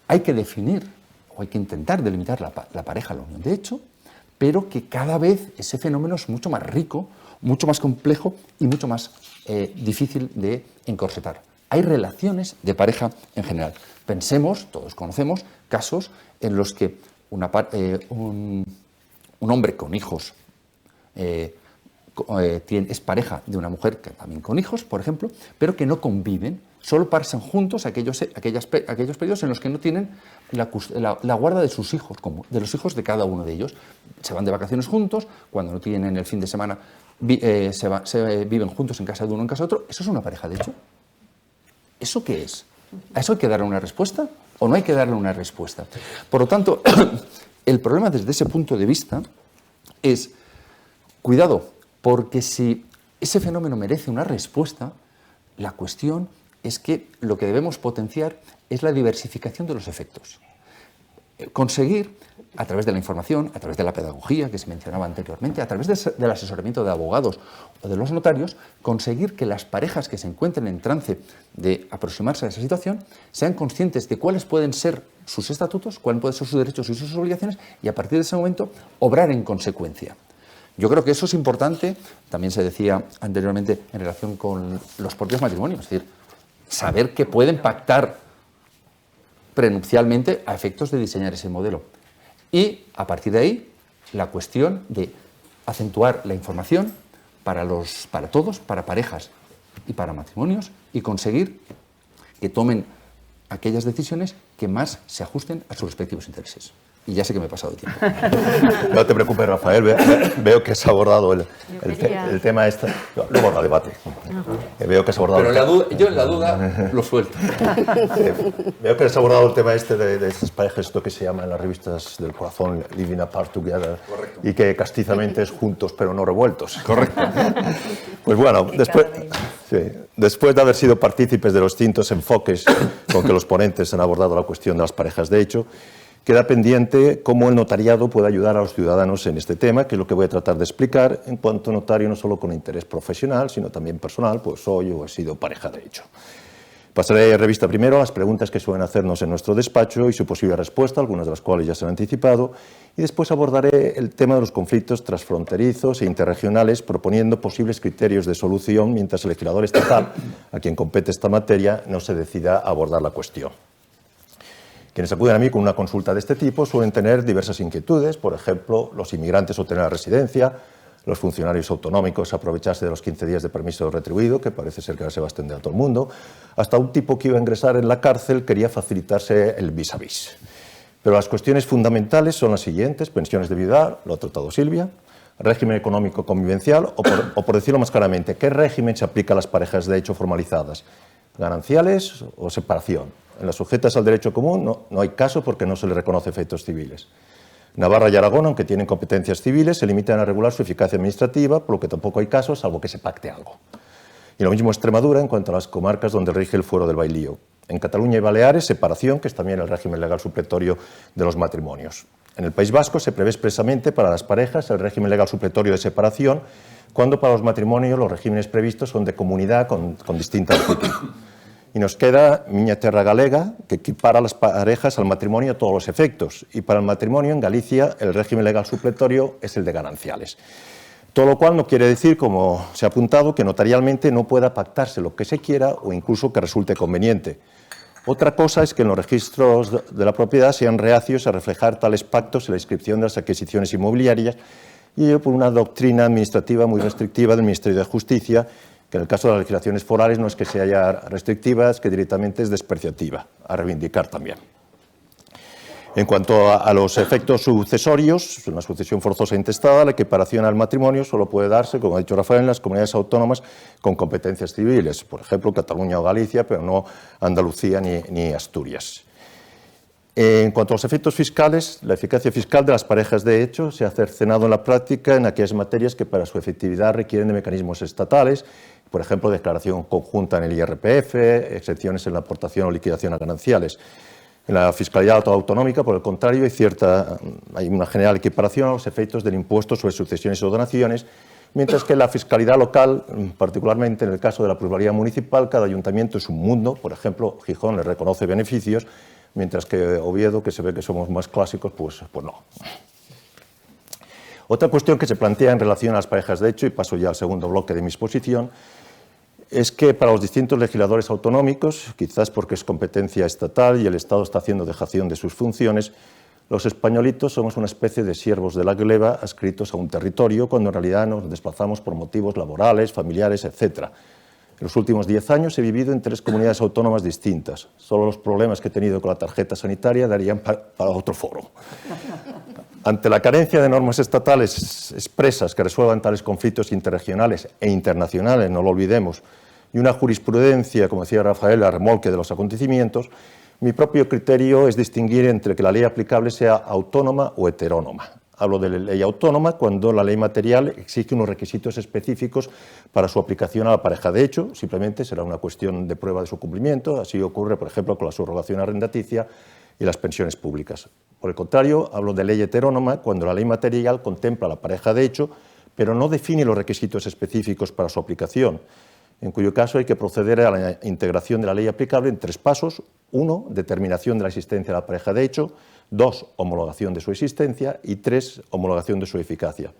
hay que definir o hay que intentar delimitar la pareja, la unión de hecho, pero que cada vez ese fenómeno es mucho más rico, mucho más complejo y mucho más difícil de encorsetar. Hay relaciones de pareja en general. Pensemos, todos conocemos, casos en los que un hombre con hijos es pareja de una mujer que también con hijos, por ejemplo, pero que no conviven, solo pasan juntos aquellos periodos en los que no tienen la guarda de sus hijos, de los hijos de cada uno de ellos. Se van de vacaciones juntos, cuando no tienen el fin de semana viven juntos en casa de uno, en casa de otro. ¿Eso es una pareja de hecho? ¿Eso qué es? ¿A eso hay que darle una respuesta o no hay que darle una respuesta? Por lo tanto, el problema desde ese punto de vista es, cuidado, porque si ese fenómeno merece una respuesta, la cuestión es que lo que debemos potenciar es la diversificación de los efectos. Conseguir, a través de la información, a través de la pedagogía que se mencionaba anteriormente, a través del asesoramiento de abogados o de los notarios, conseguir que las parejas que se encuentren en trance de aproximarse a esa situación sean conscientes de cuáles pueden ser sus estatutos, cuáles pueden ser sus derechos y sus obligaciones, y a partir de ese momento obrar en consecuencia. Yo creo que eso es importante, también se decía anteriormente en relación con los propios matrimonios, es decir, saber que pueden pactar prenupcialmente a efectos de diseñar ese modelo. Y a partir de ahí, la cuestión de acentuar la información, para todos, para parejas y para matrimonios, y conseguir que tomen aquellas decisiones que más se ajusten a sus respectivos intereses. Y ya sé que me he pasado de tiempo. No te preocupes, Rafael, veo que has abordado el tema este. Luego habrá debate. Veo que has abordado. Pero yo en la duda lo suelto. Veo que has abordado el tema este de estas parejas, esto que se llama en las revistas del corazón Living Apart Together. Correcto. Y que castizamente es juntos pero no revueltos. Correcto. Pues bueno, después de haber sido partícipes de los distintos enfoques con que los ponentes han abordado la cuestión de las parejas de hecho, queda pendiente cómo el notariado puede ayudar a los ciudadanos en este tema, que es lo que voy a tratar de explicar en cuanto notario, no solo con interés profesional, sino también personal, pues soy o he sido pareja de hecho. Pasaré revista primero a las preguntas que suelen hacernos en nuestro despacho y su posible respuesta, algunas de las cuales ya se han anticipado, y después abordaré el tema de los conflictos transfronterizos e interregionales, proponiendo posibles criterios de solución mientras el legislador estatal, a quien compete esta materia, no se decida a abordar la cuestión. Quienes acuden a mí con una consulta de este tipo suelen tener diversas inquietudes, por ejemplo, los inmigrantes obtener la residencia, los funcionarios autonómicos aprovecharse de los 15 días de permiso retribuido, que parece ser que ahora se va a extender a todo el mundo, hasta un tipo que iba a ingresar en la cárcel quería facilitarse el vis a vis. Pero las cuestiones fundamentales son las siguientes: pensiones de viudedad, lo ha tratado Silvia, régimen económico convivencial, o por decirlo más claramente, ¿qué régimen se aplica a las parejas de hecho formalizadas? ¿Gananciales o separación? En las sujetas al derecho común no hay caso porque no se les reconoce efectos civiles. Navarra y Aragón, aunque tienen competencias civiles, se limitan a regular su eficacia administrativa, por lo que tampoco hay caso, salvo que se pacte algo. Y lo mismo Extremadura en cuanto a las comarcas donde rige el fuero del bailío. En Cataluña y Baleares, separación, que es también el régimen legal supletorio de los matrimonios. En el País Vasco se prevé expresamente para las parejas el régimen legal supletorio de separación, cuando para los matrimonios los regímenes previstos son de comunidad con distinta longitud. Y nos queda Miña Terra Galega, que equipara a las parejas al matrimonio a todos los efectos. Y para el matrimonio en Galicia el régimen legal supletorio es el de gananciales. Todo lo cual no quiere decir, como se ha apuntado, que notarialmente no pueda pactarse lo que se quiera o incluso que resulte conveniente. Otra cosa es que en los registros de la propiedad sean reacios a reflejar tales pactos en la inscripción de las adquisiciones inmobiliarias, y ello por una doctrina administrativa muy restrictiva del Ministerio de Justicia, que en el caso de las legislaciones forales no es que se haya restrictiva, es que directamente es despreciativa, a reivindicar también. En cuanto a los efectos sucesorios, en la sucesión forzosa intestada, la equiparación al matrimonio solo puede darse, como ha dicho Rafael, en las comunidades autónomas con competencias civiles, por ejemplo, Cataluña o Galicia, pero no Andalucía ni Asturias. En cuanto a los efectos fiscales, la eficacia fiscal de las parejas de hecho se ha cercenado en la práctica en aquellas materias que para su efectividad requieren de mecanismos estatales, por ejemplo, declaración conjunta en el IRPF, exenciones en la aportación o liquidación a gananciales. En la fiscalidad autonómica, por el contrario, hay una general equiparación a los efectos del impuesto sobre sucesiones o donaciones, mientras que en la fiscalidad local, particularmente en el caso de la plusvalía municipal, cada ayuntamiento es un mundo. Por ejemplo, Gijón le reconoce beneficios, mientras que Oviedo, que se ve que somos más clásicos, pues no. Otra cuestión que se plantea en relación a las parejas de hecho, y paso ya al segundo bloque de mi exposición, es que para los distintos legisladores autonómicos, quizás porque es competencia estatal y el Estado está haciendo dejación de sus funciones, los españolitos somos una especie de siervos de la gleba adscritos a un territorio, cuando en realidad nos desplazamos por motivos laborales, familiares, etc. En los últimos 10 años he vivido en 3 comunidades autónomas distintas. Solo los problemas que he tenido con la tarjeta sanitaria darían para otro foro. Ante la carencia de normas estatales expresas que resuelvan tales conflictos interregionales e internacionales, no lo olvidemos, y una jurisprudencia, como decía Rafael, a remolque de los acontecimientos, mi propio criterio es distinguir entre que la ley aplicable sea autónoma o heterónoma. Hablo de ley autónoma cuando la ley material exige unos requisitos específicos para su aplicación a la pareja de hecho, simplemente será una cuestión de prueba de su cumplimiento, así ocurre, por ejemplo, con la subrogación arrendaticia y las pensiones públicas. Por el contrario, hablo de ley heterónoma cuando la ley material contempla la pareja de hecho, pero no define los requisitos específicos para su aplicación, en cuyo caso hay que proceder a la integración de la ley aplicable en 3 pasos. 1, determinación de la existencia de la pareja de hecho. 2, homologación de su existencia. Y 3, homologación de su eficacia.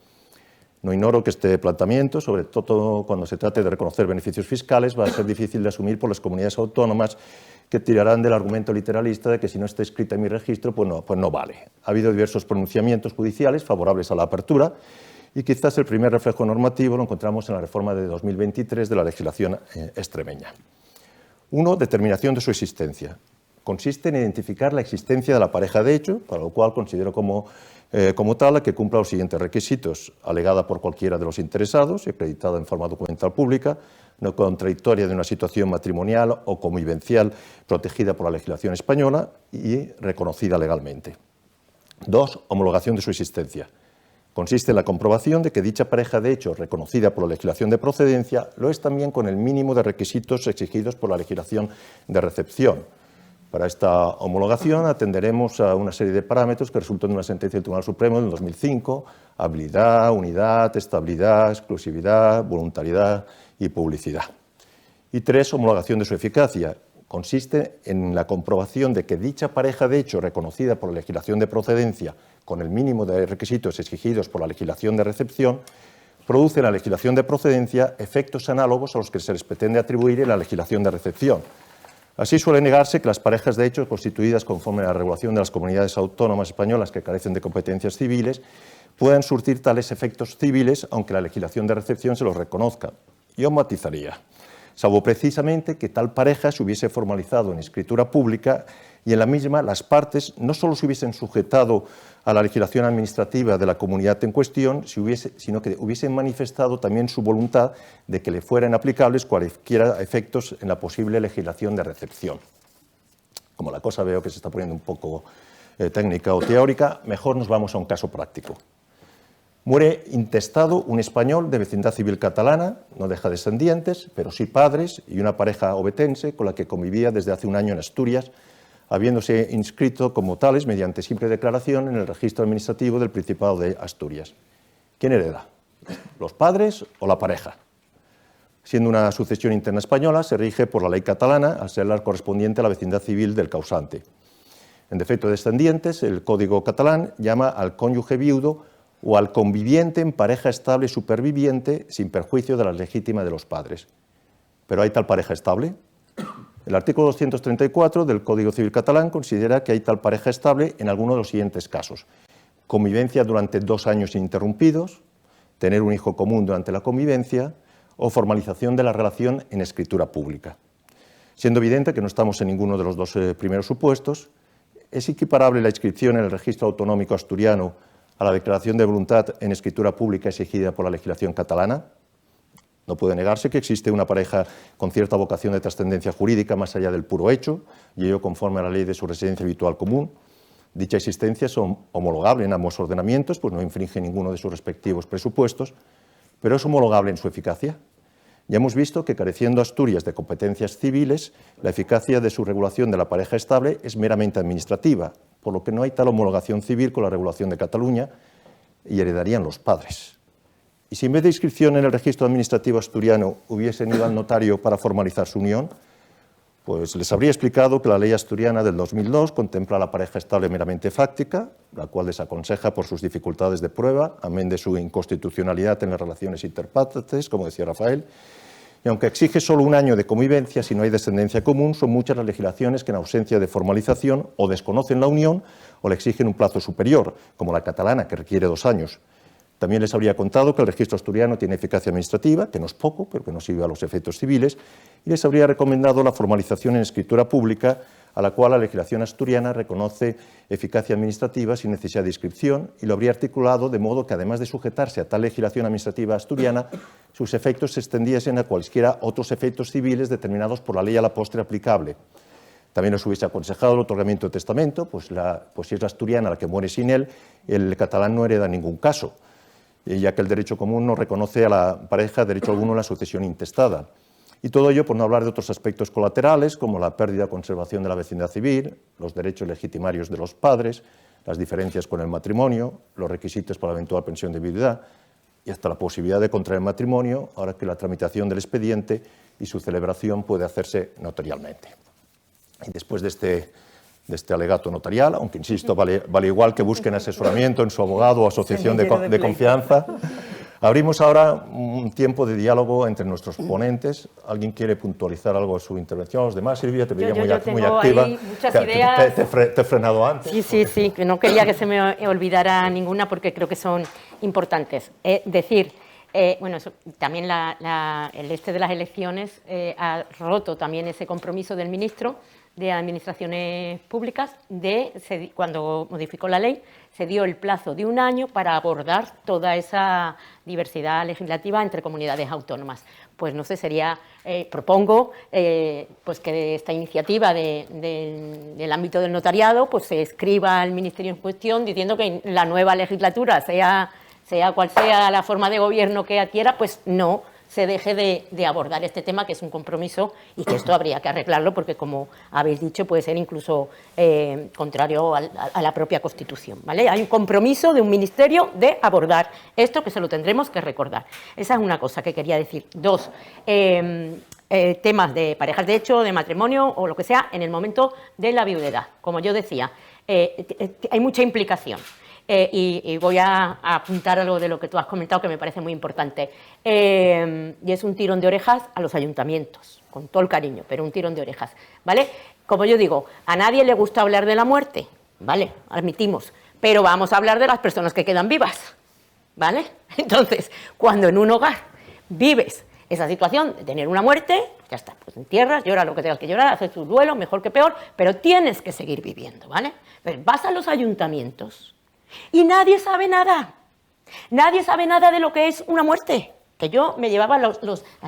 No ignoro que este planteamiento, sobre todo cuando se trate de reconocer beneficios fiscales, va a ser difícil de asumir por las comunidades autónomas, que tirarán del argumento literalista de que si no está escrita en mi registro, pues no vale. Ha habido diversos pronunciamientos judiciales favorables a la apertura, y quizás el primer reflejo normativo lo encontramos en la reforma de 2023 de la legislación extremeña. 1. Determinación de su existencia. Consiste en identificar la existencia de la pareja de hecho, para lo cual considero como tal a que cumpla los siguientes requisitos: alegada por cualquiera de los interesados y acreditada en forma documental pública, no contradictoria de una situación matrimonial o convivencial protegida por la legislación española y reconocida legalmente. 2. Homologación de su existencia. Consiste en la comprobación de que dicha pareja de hecho, reconocida por la legislación de procedencia, lo es también con el mínimo de requisitos exigidos por la legislación de recepción. Para esta homologación atenderemos a una serie de parámetros que resultan de una sentencia del Tribunal Supremo del 2005: habilidad, unidad, estabilidad, exclusividad, voluntariedad y publicidad. Y 3. Homologación de su eficacia. Consiste en la comprobación de que dicha pareja de hecho, reconocida por la legislación de procedencia con el mínimo de requisitos exigidos por la legislación de recepción, produce en la legislación de procedencia efectos análogos a los que se les pretende atribuir en la legislación de recepción. Así suele negarse que las parejas de hecho constituidas conforme a la regulación de las comunidades autónomas españolas que carecen de competencias civiles puedan surtir tales efectos civiles aunque la legislación de recepción se los reconozca. Yo matizaría: salvo precisamente que tal pareja se hubiese formalizado en escritura pública y en la misma las partes no solo se hubiesen sujetado a la legislación administrativa de la comunidad en cuestión, sino que hubiesen manifestado también su voluntad de que le fueran aplicables cualquiera efectos en la posible legislación de recepción. Como la cosa veo que se está poniendo un poco técnica o teórica, mejor nos vamos a un caso práctico. Muere intestado un español de vecindad civil catalana, no deja descendientes, pero sí padres y una pareja obetense con la que convivía desde hace un año en Asturias, habiéndose inscrito como tales mediante simple declaración en el registro administrativo del Principado de Asturias. ¿Quién hereda? ¿Los padres o la pareja? Siendo una sucesión interna española, se rige por la ley catalana, al ser la correspondiente a la vecindad civil del causante. En defecto de descendientes, el Código catalán llama al cónyuge viudo o al conviviente en pareja estable superviviente sin perjuicio de la legítima de los padres. ¿Pero hay tal pareja estable? El artículo 234 del Código Civil catalán considera que hay tal pareja estable en alguno de los siguientes casos: convivencia durante 2 años ininterrumpidos, tener un hijo común durante la convivencia o formalización de la relación en escritura pública. Siendo evidente que no estamos en ninguno de los dos primeros supuestos, ¿es equiparable la inscripción en el registro autonómico asturiano a la declaración de voluntad en escritura pública exigida por la legislación catalana? No puede negarse que existe una pareja con cierta vocación de trascendencia jurídica más allá del puro hecho, y ello conforme a la ley de su residencia habitual común. Dicha existencia es homologable en ambos ordenamientos, pues no infringe ninguno de sus respectivos presupuestos, pero es homologable en su eficacia. Ya hemos visto que, careciendo Asturias de competencias civiles, la eficacia de su regulación de la pareja estable es meramente administrativa, por lo que no hay tal homologación civil con la regulación de Cataluña y heredarían los padres. Y si en vez de inscripción en el registro administrativo asturiano hubiesen ido al notario para formalizar su unión, pues les habría explicado que la ley asturiana del 2002 contempla la pareja estable meramente fáctica, la cual desaconseja por sus dificultades de prueba, amén de su inconstitucionalidad en las relaciones interpartes, como decía Rafael. Y aunque exige solo 1 año de convivencia, si no hay descendencia común, son muchas las legislaciones que en ausencia de formalización o desconocen la unión o le exigen un plazo superior, como la catalana, que requiere 2 años. También les habría contado que el registro asturiano tiene eficacia administrativa, que no es poco, pero que no sirve a los efectos civiles, y les habría recomendado la formalización en escritura pública, a la cual la legislación asturiana reconoce eficacia administrativa sin necesidad de inscripción, y lo habría articulado de modo que, además de sujetarse a tal legislación administrativa asturiana, sus efectos se extendiesen a cualesquiera otros efectos civiles determinados por la ley a la postre aplicable. También nos hubiese aconsejado el otorgamiento de testamento, pues si es la asturiana la que muere sin él, el catalán no hereda en ningún caso, ya que el derecho común no reconoce a la pareja derecho alguno en la sucesión intestada. Y todo ello por no hablar de otros aspectos colaterales, como la pérdida o conservación de la vecindad civil, los derechos legitimarios de los padres, las diferencias con el matrimonio, los requisitos para la eventual pensión de viudedad y hasta la posibilidad de contraer matrimonio, ahora que la tramitación del expediente y su celebración puede hacerse notarialmente. Y después de este alegato notarial, aunque insisto, vale igual que busquen asesoramiento en su abogado o asociación de confianza. Abrimos ahora un tiempo de diálogo entre nuestros ponentes. ¿Alguien quiere puntualizar algo de su intervención? Los demás, Silvia, te veía muy activa. Ahí muchas ideas. Te he frenado antes. Sí, que no quería que se me olvidara ninguna porque creo que son importantes. Decir, bueno, eso, también el de las elecciones ha roto también ese compromiso del ministro de Administraciones Públicas cuando modificó la ley, se dio el plazo de 1 año para abordar toda esa diversidad legislativa entre comunidades autónomas. Pues no sé, propongo pues que esta iniciativa del ámbito del notariado pues se escriba al Ministerio en cuestión diciendo que en la nueva legislatura, sea cual sea la forma de gobierno que adquiera, pues no se deje de abordar este tema, que es un compromiso y que esto habría que arreglarlo porque, como habéis dicho, puede ser incluso contrario a la propia Constitución, ¿vale? Hay un compromiso de un ministerio de abordar esto, que se lo tendremos que recordar. Esa es una cosa que quería decir. 2, temas de parejas de hecho, de matrimonio o lo que sea, en el momento de la viudedad. Como yo decía, hay mucha implicación. Y voy a apuntar algo de lo que tú has comentado que me parece muy importante. Y es un tirón de orejas a los ayuntamientos, con todo el cariño, pero un tirón de orejas, ¿vale? Como yo digo, a nadie le gusta hablar de la muerte, ¿vale? Admitimos, pero vamos a hablar de las personas que quedan vivas, ¿vale? Entonces, cuando en un hogar vives esa situación de tener una muerte, ya está, pues entierras, lloras lo que tengas que llorar, haces tu duelo, mejor que peor, pero tienes que seguir viviendo, ¿vale? Pero vas a los ayuntamientos y nadie sabe nada. Nadie sabe nada de lo que es una muerte. Que yo me llevaba las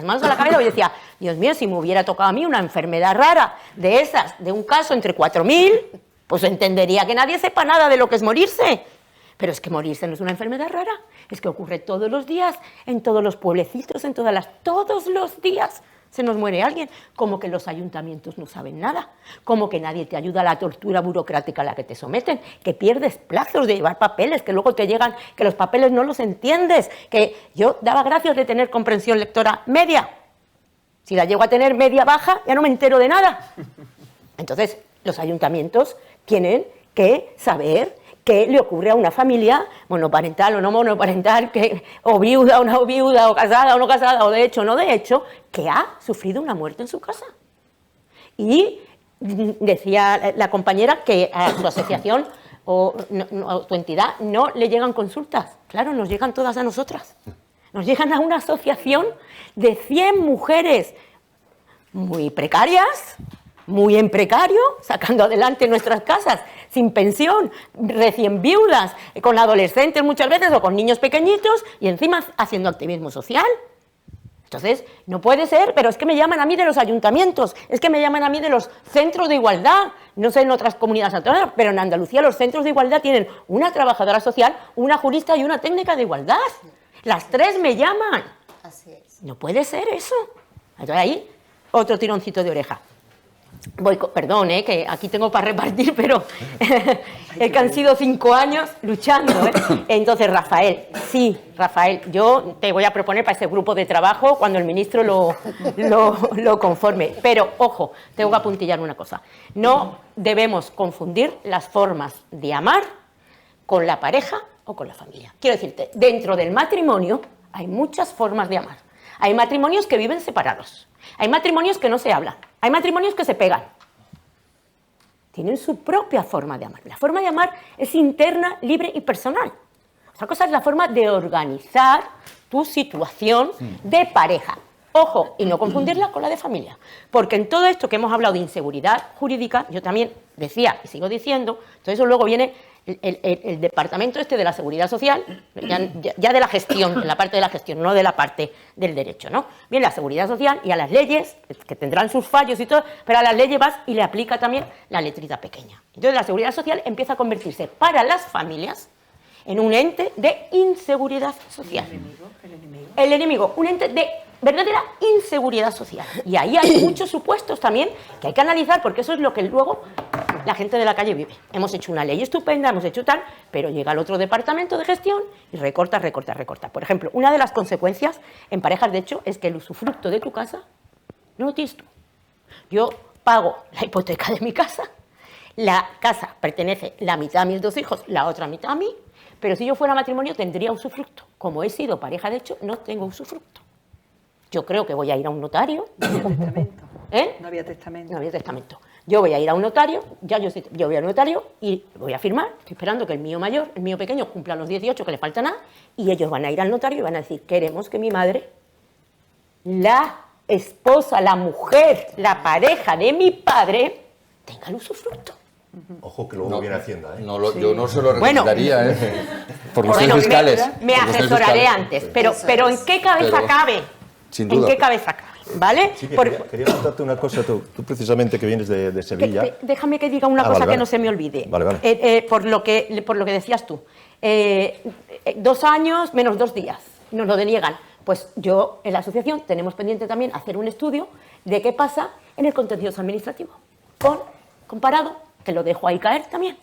manos a la cabeza y decía, Dios mío, si me hubiera tocado a mí una enfermedad rara de esas, de un caso entre 4.000, pues entendería que nadie sepa nada de lo que es morirse. Pero es que morirse no es una enfermedad rara, es que ocurre todos los días, en todos los pueblecitos, todos los días se nos muere alguien. Como que los ayuntamientos no saben nada, como que nadie te ayuda a la tortura burocrática a la que te someten, que pierdes plazos de llevar papeles, que luego te llegan, que los papeles no los entiendes, que yo daba gracias de tener comprensión lectora media. Si la llego a tener media baja, ya no me entero de nada. Entonces, los ayuntamientos tienen que saber qué le ocurre a una familia monoparental o no monoparental, o viuda o no viuda, o casada o no casada, o de hecho o no de hecho, que ha sufrido una muerte en su casa. Y decía la compañera que a su asociación o tu entidad no le llegan consultas. Claro, nos llegan todas a nosotras. Nos llegan a una asociación de 100 mujeres muy precarias, muy en precario, sacando adelante nuestras casas, sin pensión, recién viudas, con adolescentes muchas veces o con niños pequeñitos y encima haciendo activismo social. Entonces, no puede ser, pero es que me llaman a mí de los ayuntamientos, es que me llaman a mí de los centros de igualdad, no sé en otras comunidades autónomas, pero en Andalucía los centros de igualdad tienen una trabajadora social, una jurista y una técnica de igualdad. Las 3 me llaman. Así es. No puede ser eso. Entonces ahí, otro tironcito de oreja. Perdón, que aquí tengo para repartir, pero es que han sido 5 años luchando. Entonces, Rafael, yo te voy a proponer para ese grupo de trabajo cuando el ministro lo conforme. Pero, ojo, tengo que apuntillar una cosa. No debemos confundir las formas de amar con la pareja o con la familia. Quiero decirte, dentro del matrimonio hay muchas formas de amar. Hay matrimonios que viven separados. Hay matrimonios que no se hablan. Hay matrimonios que se pegan. Tienen su propia forma de amar. La forma de amar es interna, libre y personal. Otra cosa es la forma de organizar tu situación de pareja. Ojo, y no confundirla con la de familia. Porque en todo esto que hemos hablado de inseguridad jurídica, yo también decía y sigo diciendo, todo eso luego viene el departamento de la seguridad social, ya de la gestión, en la parte de la gestión, no de la parte del derecho, ¿no? Viene la seguridad social y a las leyes, que tendrán sus fallos y todo, pero a las leyes vas y le aplica también la letrita pequeña. Entonces la seguridad social empieza a convertirse para las familias en un ente de inseguridad social. El enemigo, un ente de verdadera inseguridad social. Y ahí hay muchos supuestos también que hay que analizar, porque eso es lo que luego la gente de la calle vive. Hemos hecho una ley estupenda, hemos hecho tal, pero llega el otro departamento de gestión y recorta. Por ejemplo, una de las consecuencias en parejas de hecho es que el usufructo de tu casa no lo tienes tú. Yo pago la hipoteca de mi casa, la casa pertenece la mitad a mis 2 hijos, la otra mitad a mí, pero si yo fuera matrimonio tendría usufructo. Como he sido pareja de hecho, no tengo usufructo. Yo creo que voy a ir a un notario. No había testamento. No había testamento. Yo voy a ir a un notario, yo voy al notario y voy a firmar, estoy esperando que el mío mayor, el mío pequeño cumpla los 18, que le falta nada, y ellos van a ir al notario y van a decir, queremos que mi madre, la esposa, la mujer, la pareja de mi padre, tenga el usufructo. Ojo que luego viene Hacienda, ¿eh? Yo no se lo recomendaría, por cuestiones Bueno, fiscales. me asesoraré antes, pero ¿en qué cabeza cabe? Sin duda. ¿En qué cabeza cabe? ¿Vale? Sí, quería contarte una cosa, tú precisamente que vienes de Sevilla. Déjame que diga una cosa vale, que no se me olvide. Vale. Por lo que decías tú. 2 años menos 2 días. Nos lo deniegan. Pues yo, en la asociación, tenemos pendiente también hacer un estudio de qué pasa en el contencioso administrativo. Comparado, te lo dejo ahí caer también,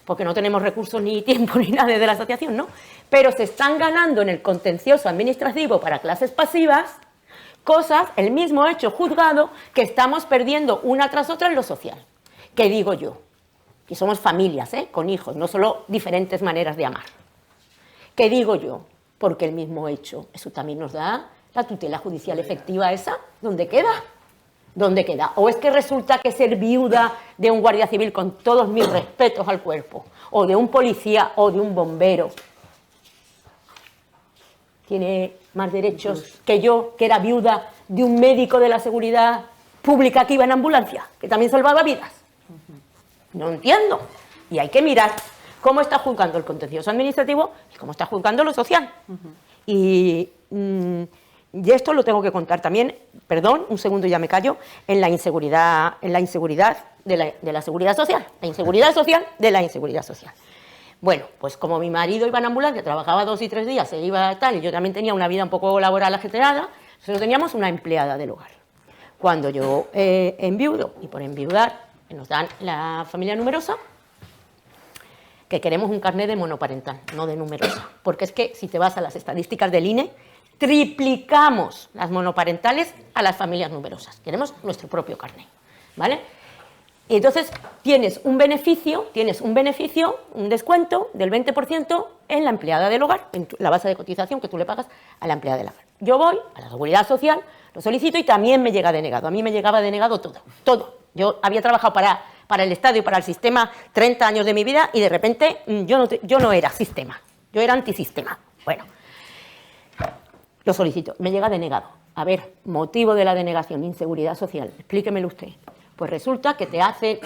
porque no tenemos recursos ni tiempo ni nada de la asociación, ¿no? Pero se están ganando en el contencioso administrativo para clases pasivas cosas, el mismo hecho juzgado, que estamos perdiendo una tras otra en lo social. ¿Qué digo yo? Que somos familias, con hijos, no solo diferentes maneras de amar. ¿Qué digo yo? Porque el mismo hecho, eso también nos da la tutela judicial efectiva esa, ¿dónde queda? ¿Dónde queda? ¿O es que resulta que ser viuda de un guardia civil, con todos mis respetos al cuerpo, o de un policía o de un bombero, tiene más derechos que yo, que era viuda de un médico de la seguridad pública que iba en ambulancia, que también salvaba vidas? No entiendo. Y hay que mirar cómo está juzgando el contencioso administrativo y cómo está juzgando lo social. Y esto lo tengo que contar también, perdón, un segundo ya me callo, en la inseguridad de la seguridad social. La inseguridad social de la inseguridad social. Bueno, pues como mi marido iba en ambulancia, trabajaba 2 y 3 días, se iba tal, y yo también tenía una vida un poco laboral ajetreada, nosotros teníamos una empleada del hogar. Cuando yo enviudo, y por enviudar nos dan la familia numerosa, que queremos un carnet de monoparental, no de numerosa, porque es que si te vas a las estadísticas del INE, triplicamos las monoparentales a las familias numerosas. Queremos nuestro propio carnet, ¿vale? Y entonces tienes un beneficio, un descuento del 20% en la empleada del hogar, en la base de cotización que tú le pagas a la empleada del hogar. Yo voy a la Seguridad Social, lo solicito y también me llega denegado. A mí me llegaba denegado todo. Yo había trabajado para el Estado y para el sistema 30 años de mi vida y de repente yo no era sistema, yo era antisistema. Bueno, lo solicito, me llega denegado. A ver, motivo de la denegación, inseguridad social, explíquemelo usted. Pues resulta que te hacen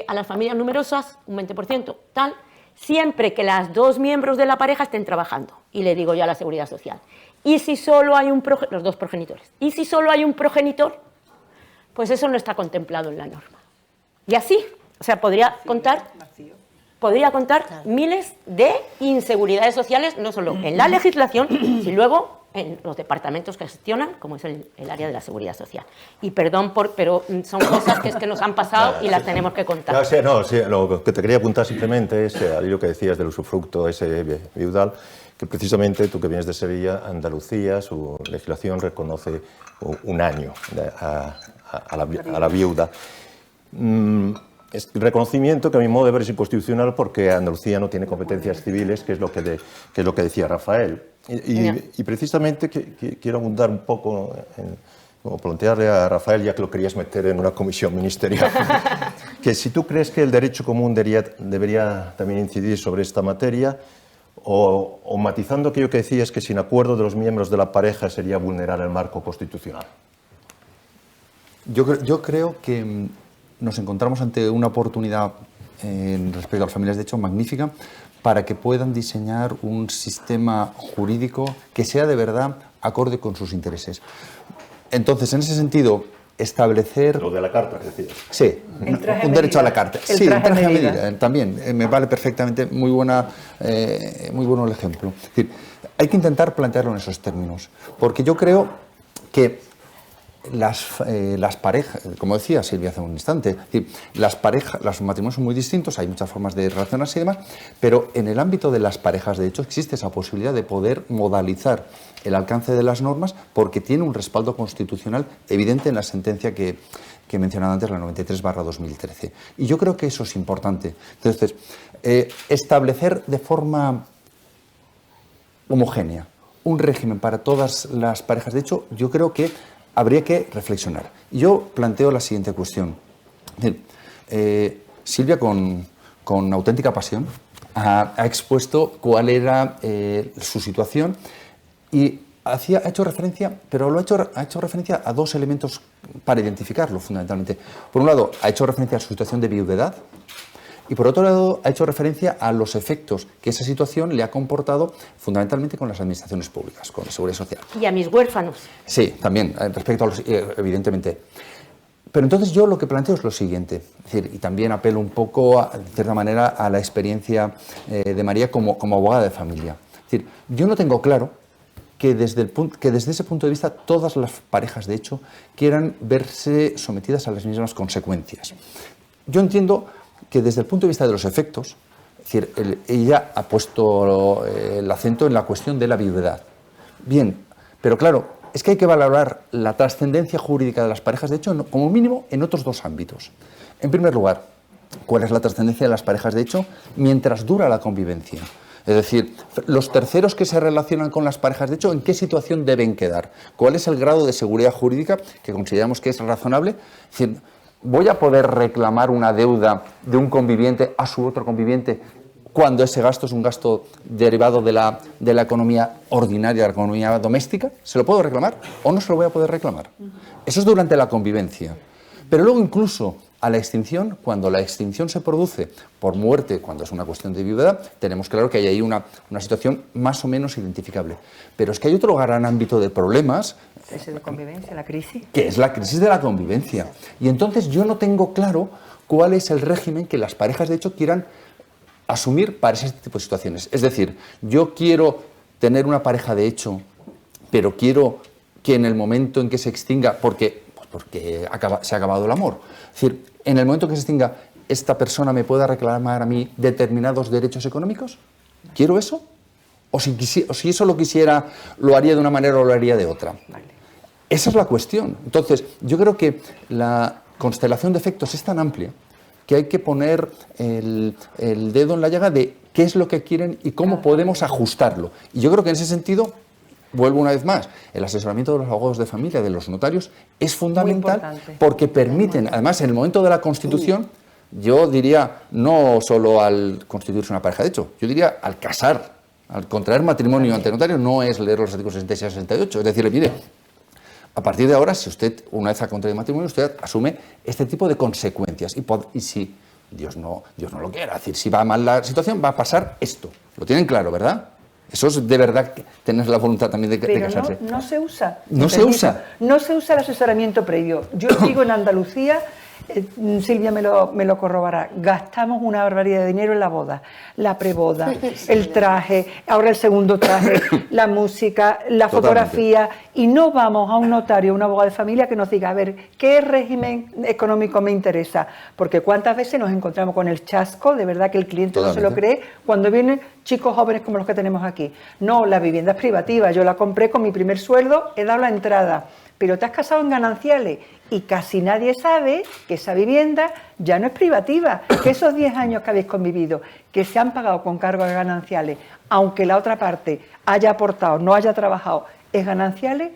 a las familias numerosas un 20%, tal, siempre que las 2 miembros de la pareja estén trabajando. Y le digo yo a la Seguridad Social, ¿y si solo hay los 2 progenitores? ¿Y si solo hay un progenitor? Pues eso no está contemplado en la norma. Y así, o sea, podría contar miles de inseguridades sociales, no solo en la legislación, sino luego en los departamentos que gestionan, como es el área de la seguridad social. Y perdón, pero son cosas que nos han pasado y las tenemos que contar. Lo que te quería apuntar simplemente es al hilo que decías del usufructo ese viudal, que precisamente tú que vienes de Sevilla, Andalucía, su legislación reconoce un año a la viuda. Es reconocimiento que a mi modo de ver es inconstitucional porque Andalucía no tiene competencias civiles, que es lo que decía Rafael. Y precisamente quiero abundar un poco o plantearle a Rafael, ya que lo querías meter en una comisión ministerial, que si tú crees que el derecho común debería también incidir sobre esta materia, o matizando aquello que decías que sin acuerdo de los miembros de la pareja sería vulnerar el marco constitucional. Yo creo que nos encontramos ante una oportunidad respecto a las familias, de hecho, magnífica, para que puedan diseñar un sistema jurídico que sea de verdad acorde con sus intereses. Entonces, en ese sentido, establecer... Lo de la carta, que decías. Sí, un derecho a la carta. Sí, un traje a medida. También me vale perfectamente, muy bueno el ejemplo. Es decir, hay que intentar plantearlo en esos términos, porque yo creo que las parejas, como decía Silvia hace un instante, es decir, los matrimonios son muy distintos, hay muchas formas de relacionarse y demás, pero en el ámbito de las parejas, de hecho, existe esa posibilidad de poder modalizar el alcance de las normas porque tiene un respaldo constitucional evidente en la sentencia que he mencionado antes, la 93/2013. Y yo creo que eso es importante. Entonces, establecer de forma homogénea un régimen para todas las parejas, de hecho, yo creo que habría que reflexionar. Y yo planteo la siguiente cuestión. Silvia, con auténtica pasión, ha expuesto cuál era su situación y ha hecho referencia, pero ha hecho referencia a dos elementos para identificarlo fundamentalmente. Por un lado, ha hecho referencia a su situación de viudedad y por otro lado, ha hecho referencia a los efectos que esa situación le ha comportado fundamentalmente con las administraciones públicas, con la Seguridad Social. Y a mis huérfanos. Sí, también, respecto a los, evidentemente. Pero entonces yo lo que planteo es lo siguiente, es decir, y también apelo un poco, de cierta manera, a la experiencia de María como abogada de familia. Es decir, yo no tengo claro que desde ese punto de vista todas las parejas, de hecho, quieran verse sometidas a las mismas consecuencias. Yo entiendo que desde el punto de vista de los efectos, es decir, ella ha puesto el acento en la cuestión de la viudedad. Bien, pero claro, es que hay que valorar la trascendencia jurídica de las parejas, de hecho, como mínimo en otros dos ámbitos. En primer lugar, ¿cuál es la trascendencia de las parejas, de hecho, mientras dura la convivencia? Es decir, los terceros que se relacionan con las parejas, de hecho, ¿en qué situación deben quedar? ¿Cuál es el grado de seguridad jurídica que consideramos que es razonable? Es decir, ¿voy a poder reclamar una deuda de un conviviente a su otro conviviente cuando ese gasto es un gasto derivado de la economía ordinaria, de la economía doméstica? ¿Se lo puedo reclamar o no se lo voy a poder reclamar? Eso es durante la convivencia. Pero luego incluso a la extinción, cuando la extinción se produce por muerte, cuando es una cuestión de viudedad, tenemos claro que hay ahí una situación más o menos identificable. Pero es que hay otro gran ámbito de problemas. Ese de convivencia, la crisis. Que es la crisis de la convivencia. Y entonces yo no tengo claro cuál es el régimen que las parejas, de hecho, quieran asumir para ese tipo de situaciones. Es decir, yo quiero tener una pareja de hecho, pero quiero que en el momento en que se extinga, porque se ha acabado el amor, es decir, en el momento en que se extinga, esta persona me pueda reclamar a mí determinados derechos económicos. ¿Quiero eso? O si eso lo quisiera, lo haría de una manera o lo haría de otra. Vale. Esa es la cuestión. Entonces, yo creo que la constelación de efectos es tan amplia que hay que poner el dedo en la llaga de qué es lo que quieren y cómo podemos ajustarlo. Y yo creo que en ese sentido, vuelvo una vez más, el asesoramiento de los abogados de familia, de los notarios, es fundamental porque permiten, además, en el momento de la constitución, yo diría, no solo al constituirse una pareja de hecho, yo diría al casar, al contraer matrimonio ante notario, no es leer los artículos 66 y 68, es decirle, mire, a partir de ahora, si usted una vez ha contraído matrimonio, usted asume este tipo de consecuencias. Y si Dios no lo quiera, es decir, si va mal la situación, va a pasar esto. Lo tienen claro, ¿verdad? Eso es de verdad tener la voluntad también de casarse. Pero no se usa. No se usa. No se usa el asesoramiento previo. Yo digo en Andalucía, Silvia me lo corroborará, gastamos una barbaridad de dinero en la boda, la preboda, el traje, ahora el segundo traje, la música, la fotografía, y no vamos a un notario, a un abogado de familia que nos diga, a ver, ¿qué régimen económico me interesa? Porque cuántas veces nos encontramos con el chasco, de verdad que el cliente no se lo cree, cuando vienen chicos jóvenes como los que tenemos aquí. No, la vivienda es privativa, yo la compré con mi primer sueldo, he dado la entrada, pero te has casado en gananciales y casi nadie sabe que esa vivienda ya no es privativa, que esos 10 años que habéis convivido, que se han pagado con cargos gananciales, aunque la otra parte haya aportado, no haya trabajado, es gananciales,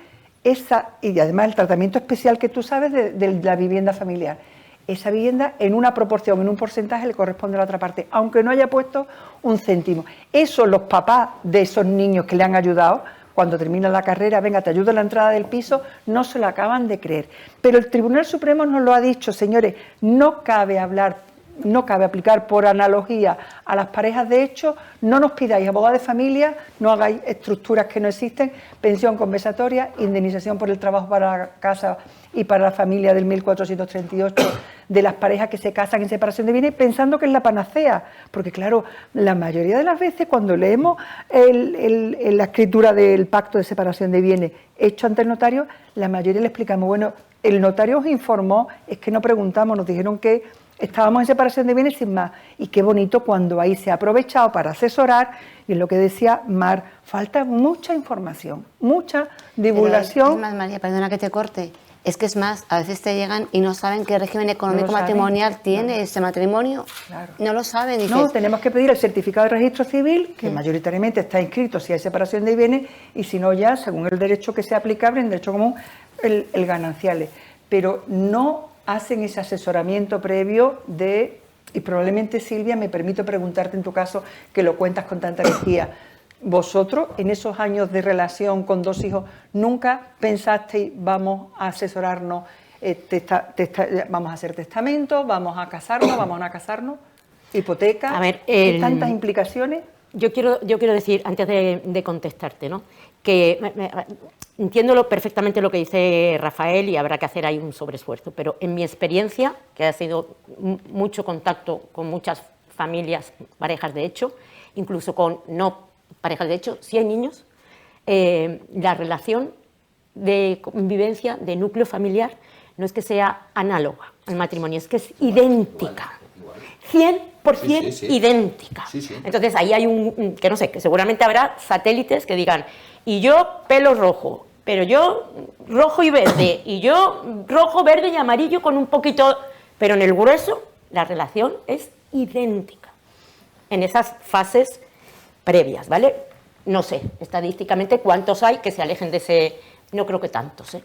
y además el tratamiento especial que tú sabes de la vivienda familiar. Esa vivienda en una proporción, en un porcentaje le corresponde a la otra parte, aunque no haya puesto un céntimo. Eso los papás de esos niños que le han ayudado, cuando termina la carrera, venga, te ayudo en la entrada del piso, no se lo acaban de creer. Pero el Tribunal Supremo nos lo ha dicho, señores, no cabe aplicar por analogía a las parejas de hecho, no nos pidáis abogado de familia, no hagáis estructuras que no existen, pensión compensatoria, indemnización por el trabajo para la casa y para la familia del 1438 de las parejas que se casan en separación de bienes, pensando que es la panacea, porque claro, la mayoría de las veces cuando leemos la escritura del pacto de separación de bienes hecho ante el notario, la mayoría le explicamos, bueno, el notario os informó, es que no preguntamos, nos dijeron que estábamos en separación de bienes sin más, y qué bonito cuando ahí se ha aprovechado para asesorar, y es lo que decía Mar, falta mucha información, mucha divulgación. Es más, María, perdona que te corte, es que es más, a veces te llegan y no saben qué régimen económico matrimonial tiene ese matrimonio, no lo saben. Dices, no, tenemos que pedir el certificado de registro civil, que mayoritariamente está inscrito si hay separación de bienes, y si no ya, según el derecho que sea aplicable, en derecho común, el gananciales, pero no hacen ese asesoramiento previo de, y probablemente Silvia, me permito preguntarte en tu caso, que lo cuentas con tanta energía, vosotros en esos años de relación con 2 hijos, ¿nunca pensasteis vamos a asesorarnos, vamos a hacer testamento, vamos a casarnos, vamos a no casarnos, hipoteca, A ver, tantas implicaciones? Yo quiero decir, antes de contestarte, ¿no?, que entiendo perfectamente lo que dice Rafael y habrá que hacer ahí un sobreesfuerzo, pero en mi experiencia, que ha sido mucho contacto con muchas familias, parejas de hecho, incluso con no parejas de hecho, si hay niños, la relación de convivencia, de núcleo familiar, no es que sea análoga al matrimonio, es que es idéntica. 100% idéntica. Entonces ahí hay que no sé, que seguramente habrá satélites que digan, y yo pelo rojo, pero yo rojo y verde, y yo rojo, verde y amarillo con un poquito, pero en el grueso la relación es idéntica en esas fases previas, ¿vale? No sé, estadísticamente cuántos hay que se alejen de ese, no creo que tantos, ¿eh?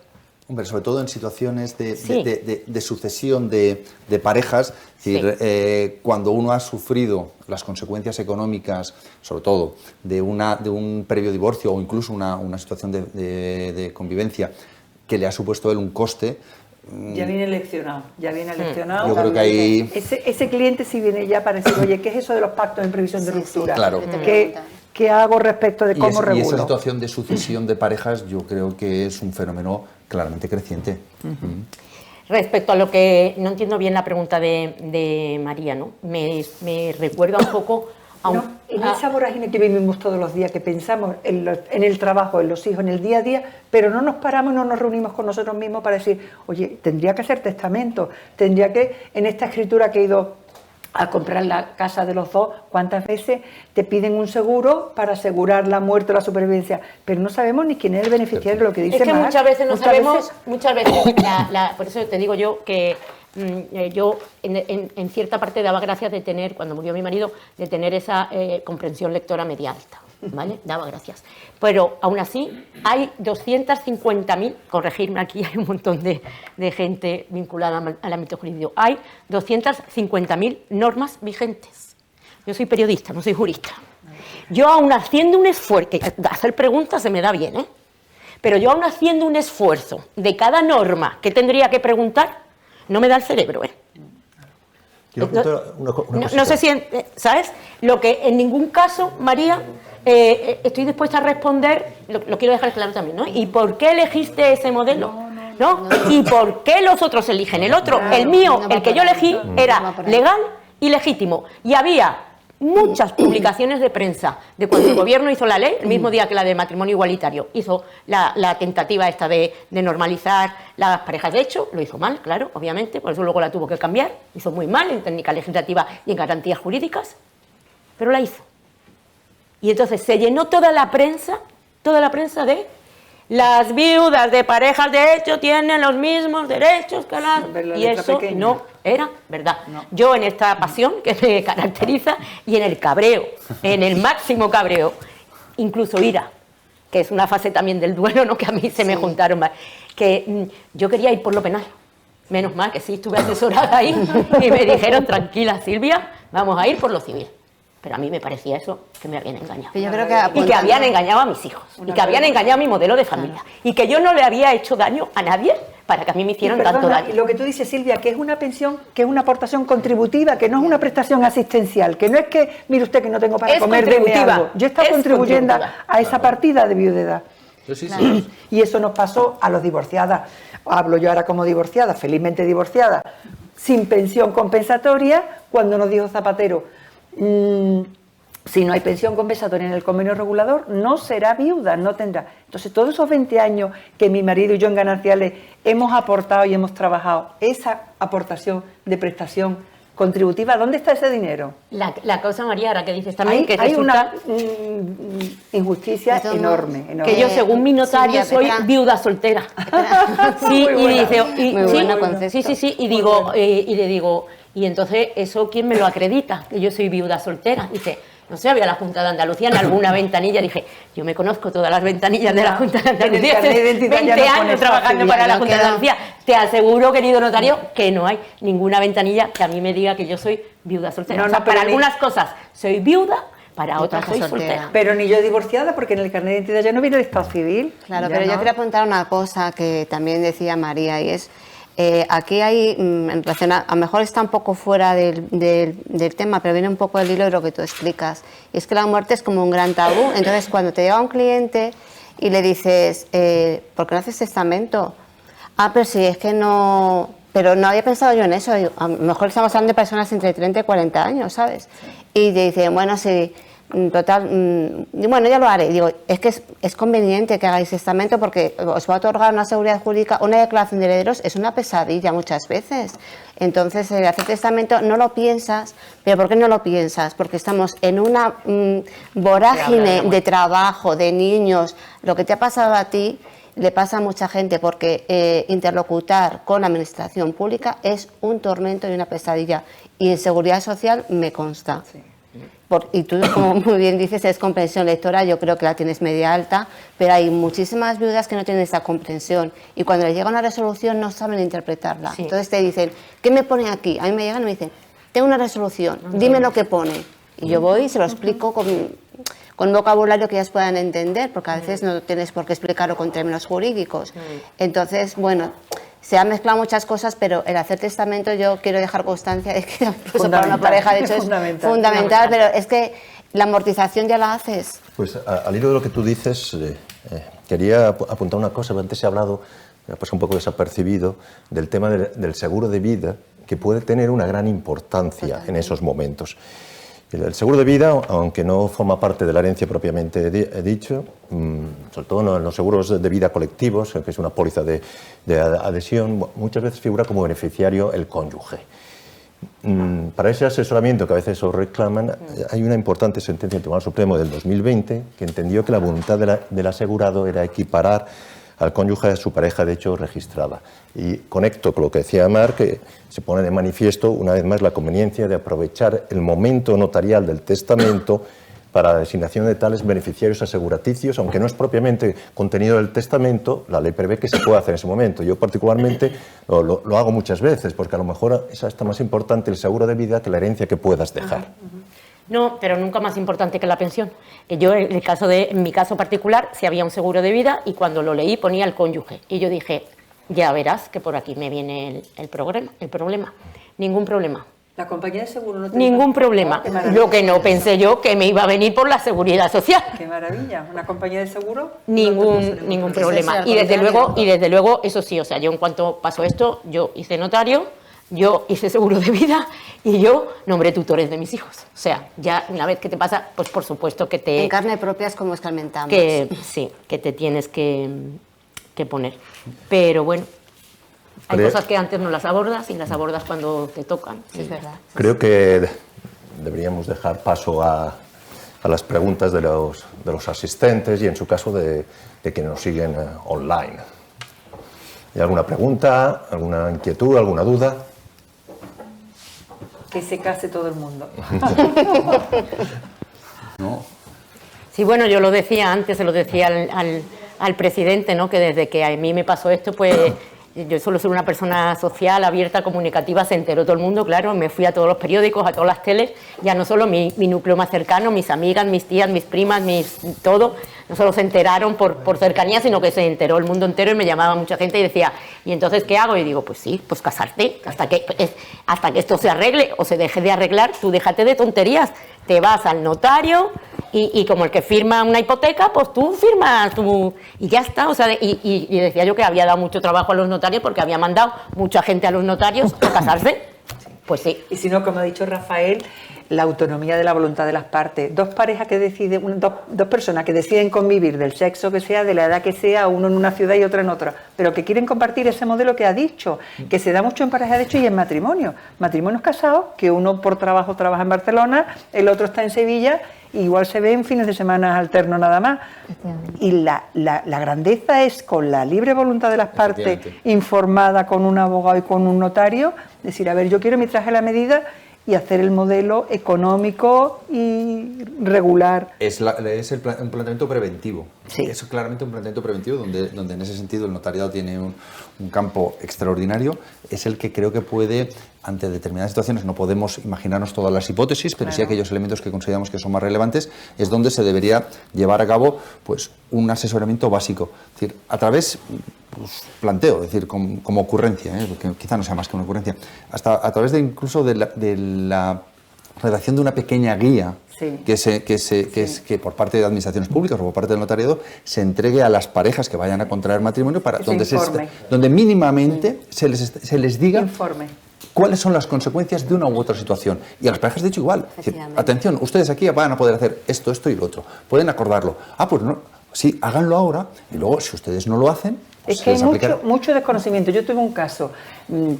Hombre, sobre todo en situaciones de sucesión de parejas, es decir, cuando uno ha sufrido las consecuencias económicas, sobre todo, de un previo divorcio o incluso una situación de convivencia que le ha supuesto él un coste. Ya viene leccionado, Yo creo que hay... Ese cliente sí viene ya para decir, oye, ¿qué es eso de los pactos en previsión de ruptura? Claro. ¿Qué hago respecto de cómo regulo? Y esa situación de sucesión de parejas yo creo que es un fenómeno claramente creciente. Respecto a lo que no entiendo bien la pregunta de María, ¿no? Me recuerda un poco en esa vorágine que vivimos todos los días, que pensamos en el trabajo, en los hijos, en el día a día, pero no nos paramos, no nos reunimos con nosotros mismos para decir, oye, tendría que hacer testamento, tendría que, en esta escritura que he ido a comprar la casa de los dos, ¿cuántas veces te piden un seguro para asegurar la muerte o la supervivencia? Pero no sabemos ni quién es el beneficiario de lo que dice Es que Mar. muchas veces no sabemos, por eso te digo yo que yo en cierta parte daba gracias de tener, cuando murió mi marido, de tener esa comprensión lectora media alta, ¿vale? Daba gracias. Pero aún así hay 250.000, corregirme aquí, hay un montón de gente vinculada al ámbito jurídico, hay 250.000 normas vigentes. Yo soy periodista, no soy jurista. Yo aún haciendo un esfuerzo, que hacer preguntas se me da bien, ¿eh? Pero yo aún haciendo un esfuerzo de cada norma que tendría que preguntar, no me da el cerebro, ¿eh? No sé si, ¿sabes? Lo que en ningún caso, María, estoy dispuesta a responder, lo quiero dejar claro también, ¿no? ¿Y por qué elegiste ese modelo? ¿No? ¿Y por qué los otros eligen el otro? El mío, el que yo elegí, era legal y legítimo. Y había muchas publicaciones de prensa de cuando el gobierno hizo la ley, el mismo día que la de matrimonio igualitario, hizo la tentativa esta de normalizar las parejas de hecho, lo hizo mal, claro, obviamente, por eso luego la tuvo que cambiar, hizo muy mal en técnica legislativa y en garantías jurídicas, pero la hizo. Y entonces se llenó toda la prensa de las viudas de parejas de hecho tienen los mismos derechos que las... Y eso no era verdad. No. Yo en esta pasión que me caracteriza y en el cabreo, en el máximo cabreo, incluso ira, que es una fase también del duelo, ¿no? Que a mí se me juntaron más, que yo quería ir por lo penal. Menos mal que sí estuve asesorada ahí y me dijeron, tranquila Silvia, vamos a ir por lo civil. Pero a mí me parecía eso, que me habían engañado. Yo creo que y que habían engañado a mis hijos. Y que habían engañado a mi modelo de familia. Y que yo no le había hecho daño a nadie para que a mí me hicieran tanto daño. Lo que tú dices, Silvia, que es una pensión, que es una aportación contributiva, que no es una prestación asistencial, que no es que, mire usted que no tengo para comer, deme algo. Yo estoy contribuyendo a esa partida de viudedad. Sí. Y eso nos pasó a los divorciadas. Hablo yo ahora como divorciada, felizmente divorciada, sin pensión compensatoria, cuando nos dijo Zapatero, si no hay pensión compensatoria en el convenio regulador, no será viuda, no tendrá. Entonces, todos esos 20 años que mi marido y yo en Gananciales hemos aportado y hemos trabajado, esa aportación de prestación contributiva, ¿dónde está ese dinero? La cosa, María, ahora que dices también, que hay resulta una injusticia enorme. Que yo, según mi notario, soy viuda soltera. Sí, y dice, sí, y le digo, y entonces, ¿eso quién me lo acredita? Que yo soy viuda soltera. Dice, no sé, había la Junta de Andalucía en alguna ventanilla. Dije, yo me conozco todas las ventanillas de la Junta de Andalucía. Hace 20 años trabajando para la Junta de Andalucía. te aseguro, querido notario, que no hay ninguna ventanilla que a mí me diga que yo soy viuda soltera. No, O sea, no, pero para algunas cosas soy viuda, para otras soy soltera. Pero ni yo divorciada, porque en el carnet de identidad ya no viene el estado civil. Claro, Ya pero yo no. quería apuntar una cosa que también decía María, y es, aquí hay, en relación a lo mejor está un poco fuera del tema, pero viene un poco del hilo de lo que tú explicas, y es que la muerte es como un gran tabú. Entonces, cuando te llega un cliente y le dices, ¿por qué no haces testamento? Ah, pero si es que no... Pero no había pensado yo en eso. A lo mejor estamos hablando de personas entre 30 y 40 años, ¿sabes? Y te dicen, bueno, sí, total, bueno, ya lo haré. Digo, es que es conveniente que hagáis testamento porque os va a otorgar una seguridad jurídica. Una declaración de herederos es una pesadilla muchas veces. Entonces, hacer testamento no lo piensas. ¿Pero por qué no lo piensas? Porque estamos en una vorágine de trabajo, de niños. Lo que te ha pasado a ti le pasa a mucha gente, porque interlocutar con la administración pública es un tormento y una pesadilla. Y en seguridad social me consta. Sí. Y tú, como muy bien dices, es comprensión lectora, yo creo que la tienes media alta, pero hay muchísimas viudas que no tienen esa comprensión y cuando les llega una resolución no saben interpretarla. Sí. Entonces te dicen, ¿qué me pone aquí? A mí me llegan y me dicen, tengo una resolución, dime lo que pone. Y yo voy y se lo explico con un vocabulario que ellas puedan entender, porque a veces no tienes por qué explicarlo con términos jurídicos. Entonces, bueno, se han mezclado muchas cosas, pero el hacer testamento yo quiero dejar constancia de que incluso para una pareja, de hecho, es fundamental, pero es que la amortización ya la haces. Pues al hilo de lo que tú dices, quería apuntar una cosa. Antes he hablado, me ha pasado un poco desapercibido, del tema del seguro de vida, que puede tener una gran importancia en esos momentos. El seguro de vida, aunque no forma parte de la herencia propiamente dicho, sobre todo en los seguros de vida colectivos, que es una póliza de adhesión, muchas veces figura como beneficiario el cónyuge. Para ese asesoramiento que a veces os reclaman, hay una importante sentencia del Tribunal Supremo del 2020 que entendió que la voluntad del asegurado era equiparar al cónyuge a su pareja de hecho registrada. Y conecto con lo que decía Mar, que se pone de manifiesto una vez más la conveniencia de aprovechar el momento notarial del testamento para la designación de tales beneficiarios aseguraticios, aunque no es propiamente contenido del testamento, la ley prevé que se puede hacer en ese momento. Yo particularmente lo hago muchas veces, porque a lo mejor es hasta más importante el seguro de vida que la herencia que puedas dejar. No, pero nunca más importante que la pensión. Yo, en mi caso particular, sí había un seguro de vida y cuando lo leí ponía el cónyuge. Y yo dije, ya verás que por aquí me viene el problema. Ningún problema. La compañía de seguro no tiene Ningún problema. Lo que no pensé yo que me iba a venir por la seguridad social. Qué maravilla. Una compañía de seguro. Ningún problema. Y desde luego, eso sí, o sea, yo en cuanto pasó esto, yo hice notario, yo hice seguro de vida y yo nombré tutores de mis hijos. O sea, ya una vez que te pasa, pues por supuesto que te... En carne propia es como escarmentamos. Sí, que te tienes que poner. Pero bueno, hay cosas que antes no las abordas y las abordas cuando te tocan. Sí, es verdad. Creo que deberíamos dejar paso a las preguntas de los asistentes y en su caso de quienes nos siguen online. ¿Hay alguna pregunta, alguna inquietud, alguna duda? Que se case todo el mundo. ¿No? Sí, bueno, yo lo decía antes, se lo decía al presidente, ¿no? Que desde que a mí me pasó esto, pues yo suelo ser una persona social, abierta, comunicativa, se enteró todo el mundo, claro, me fui a todos los periódicos, a todas las teles, ya no solo mi núcleo más cercano, mis amigas, mis tías, mis primas, todo, no solo se enteraron por cercanía, sino que se enteró el mundo entero y me llamaba mucha gente y decía, ¿y entonces qué hago? Y digo, pues sí, pues casarte, hasta que esto se arregle o se deje de arreglar, tú déjate de tonterías, te vas al notario y como el que firma una hipoteca, pues tú firmas y ya está. O sea, y decía yo que había dado mucho trabajo a los notarios porque había mandado mucha gente a los notarios a casarse. Pues sí. Y si no, como ha dicho Rafael, la autonomía de la voluntad de las partes. Dos parejas que deciden, dos personas que deciden convivir del sexo que sea, de la edad que sea, uno en una ciudad y otro en otra, pero que quieren compartir ese modelo que ha dicho, que se da mucho en pareja de hecho y en matrimonio. Matrimonios casados, que uno por trabajo trabaja en Barcelona, el otro está en Sevilla, igual se ven fines de semana alternos nada más. Y la grandeza es con la libre voluntad de las partes, informada con un abogado y con un notario, decir, a ver, yo quiero mi traje a la medida y hacer el modelo económico y regular. Es un planteamiento preventivo. Sí. Es claramente un planteamiento preventivo donde en ese sentido el notariado tiene un campo extraordinario. Es el que creo que puede, ante determinadas situaciones, no podemos imaginarnos todas las hipótesis, pero sí aquellos elementos que consideramos que son más relevantes, es donde se debería llevar a cabo pues, un asesoramiento básico. Es decir, a través, pues, planteo, es decir, como ocurrencia, porque quizá no sea más que una ocurrencia, hasta a través de incluso de la redacción de una pequeña guía que por parte de administraciones públicas o por parte del notariado se entregue a las parejas que vayan a contraer matrimonio para donde mínimamente se les diga informe cuáles son las consecuencias de una u otra situación. Y a las parejas, de hecho, igual. Es decir, atención, ustedes aquí van a poder hacer esto, esto y lo otro. Pueden acordarlo. Pues no, sí, háganlo ahora y luego, si ustedes no lo hacen... Es que hay mucho desconocimiento. Yo tuve un caso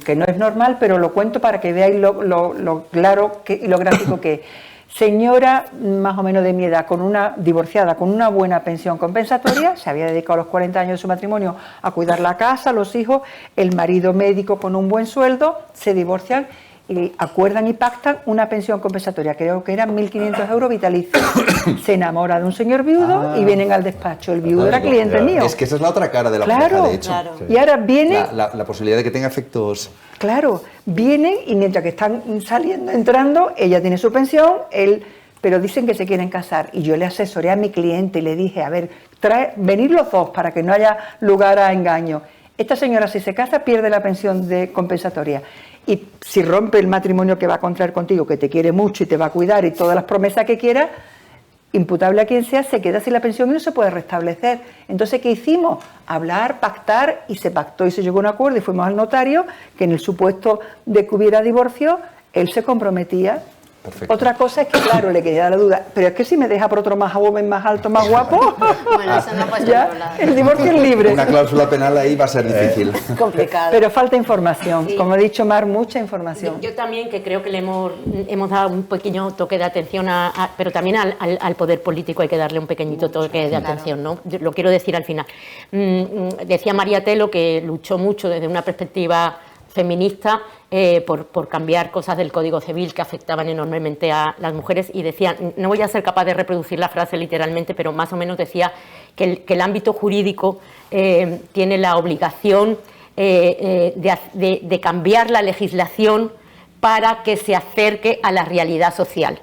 que no es normal, pero lo cuento para que veáis lo claro y lo gráfico que es. Señora más o menos de mi edad, divorciada, con una buena pensión compensatoria, se había dedicado a los 40 años de su matrimonio a cuidar la casa, los hijos, el marido médico con un buen sueldo, se divorcian y acuerdan y pactan una pensión compensatoria, creo que eran 1.500 euros vitalicios. Se enamora de un señor viudo y vienen al despacho. El viudo era cliente mío. Es que esa es la otra cara de la pareja, de hecho. Claro. Y ahora viene... La posibilidad de que tenga efectos... Claro, vienen y mientras que están saliendo, entrando, ella tiene su pensión, pero dicen que se quieren casar. Y yo le asesoré a mi cliente y le dije, a ver, venid los dos para que no haya lugar a engaño. Esta señora, si se casa, pierde la pensión compensatoria. Y si rompe el matrimonio que va a contraer contigo, que te quiere mucho y te va a cuidar y todas las promesas que quiera, imputable a quien sea, se queda sin la pensión y no se puede restablecer. Entonces, ¿qué hicimos? Hablar, pactar, y se pactó y se llegó a un acuerdo y fuimos al notario, que en el supuesto de que hubiera divorcio, él se comprometía. Perfecto. Otra cosa es que, claro, le quería dar la duda, pero es que si me deja por otro más joven, más alto, más guapo, bueno, eso no puede ya, el divorcio es libre. Una cláusula penal ahí va a ser difícil. Complicado. Pero falta información, Sí. como ha dicho Mar, mucha información. Yo también, que creo que le hemos dado un pequeño toque de atención, pero también al poder político hay que darle un pequeñito toque de atención, ¿no? Yo lo quiero decir al final. Decía María Telo que luchó mucho desde una perspectiva feminista por cambiar cosas del Código Civil que afectaban enormemente a las mujeres, y decía, no voy a ser capaz de reproducir la frase literalmente, pero más o menos decía que el ámbito jurídico tiene la obligación de cambiar la legislación para que se acerque a la realidad social.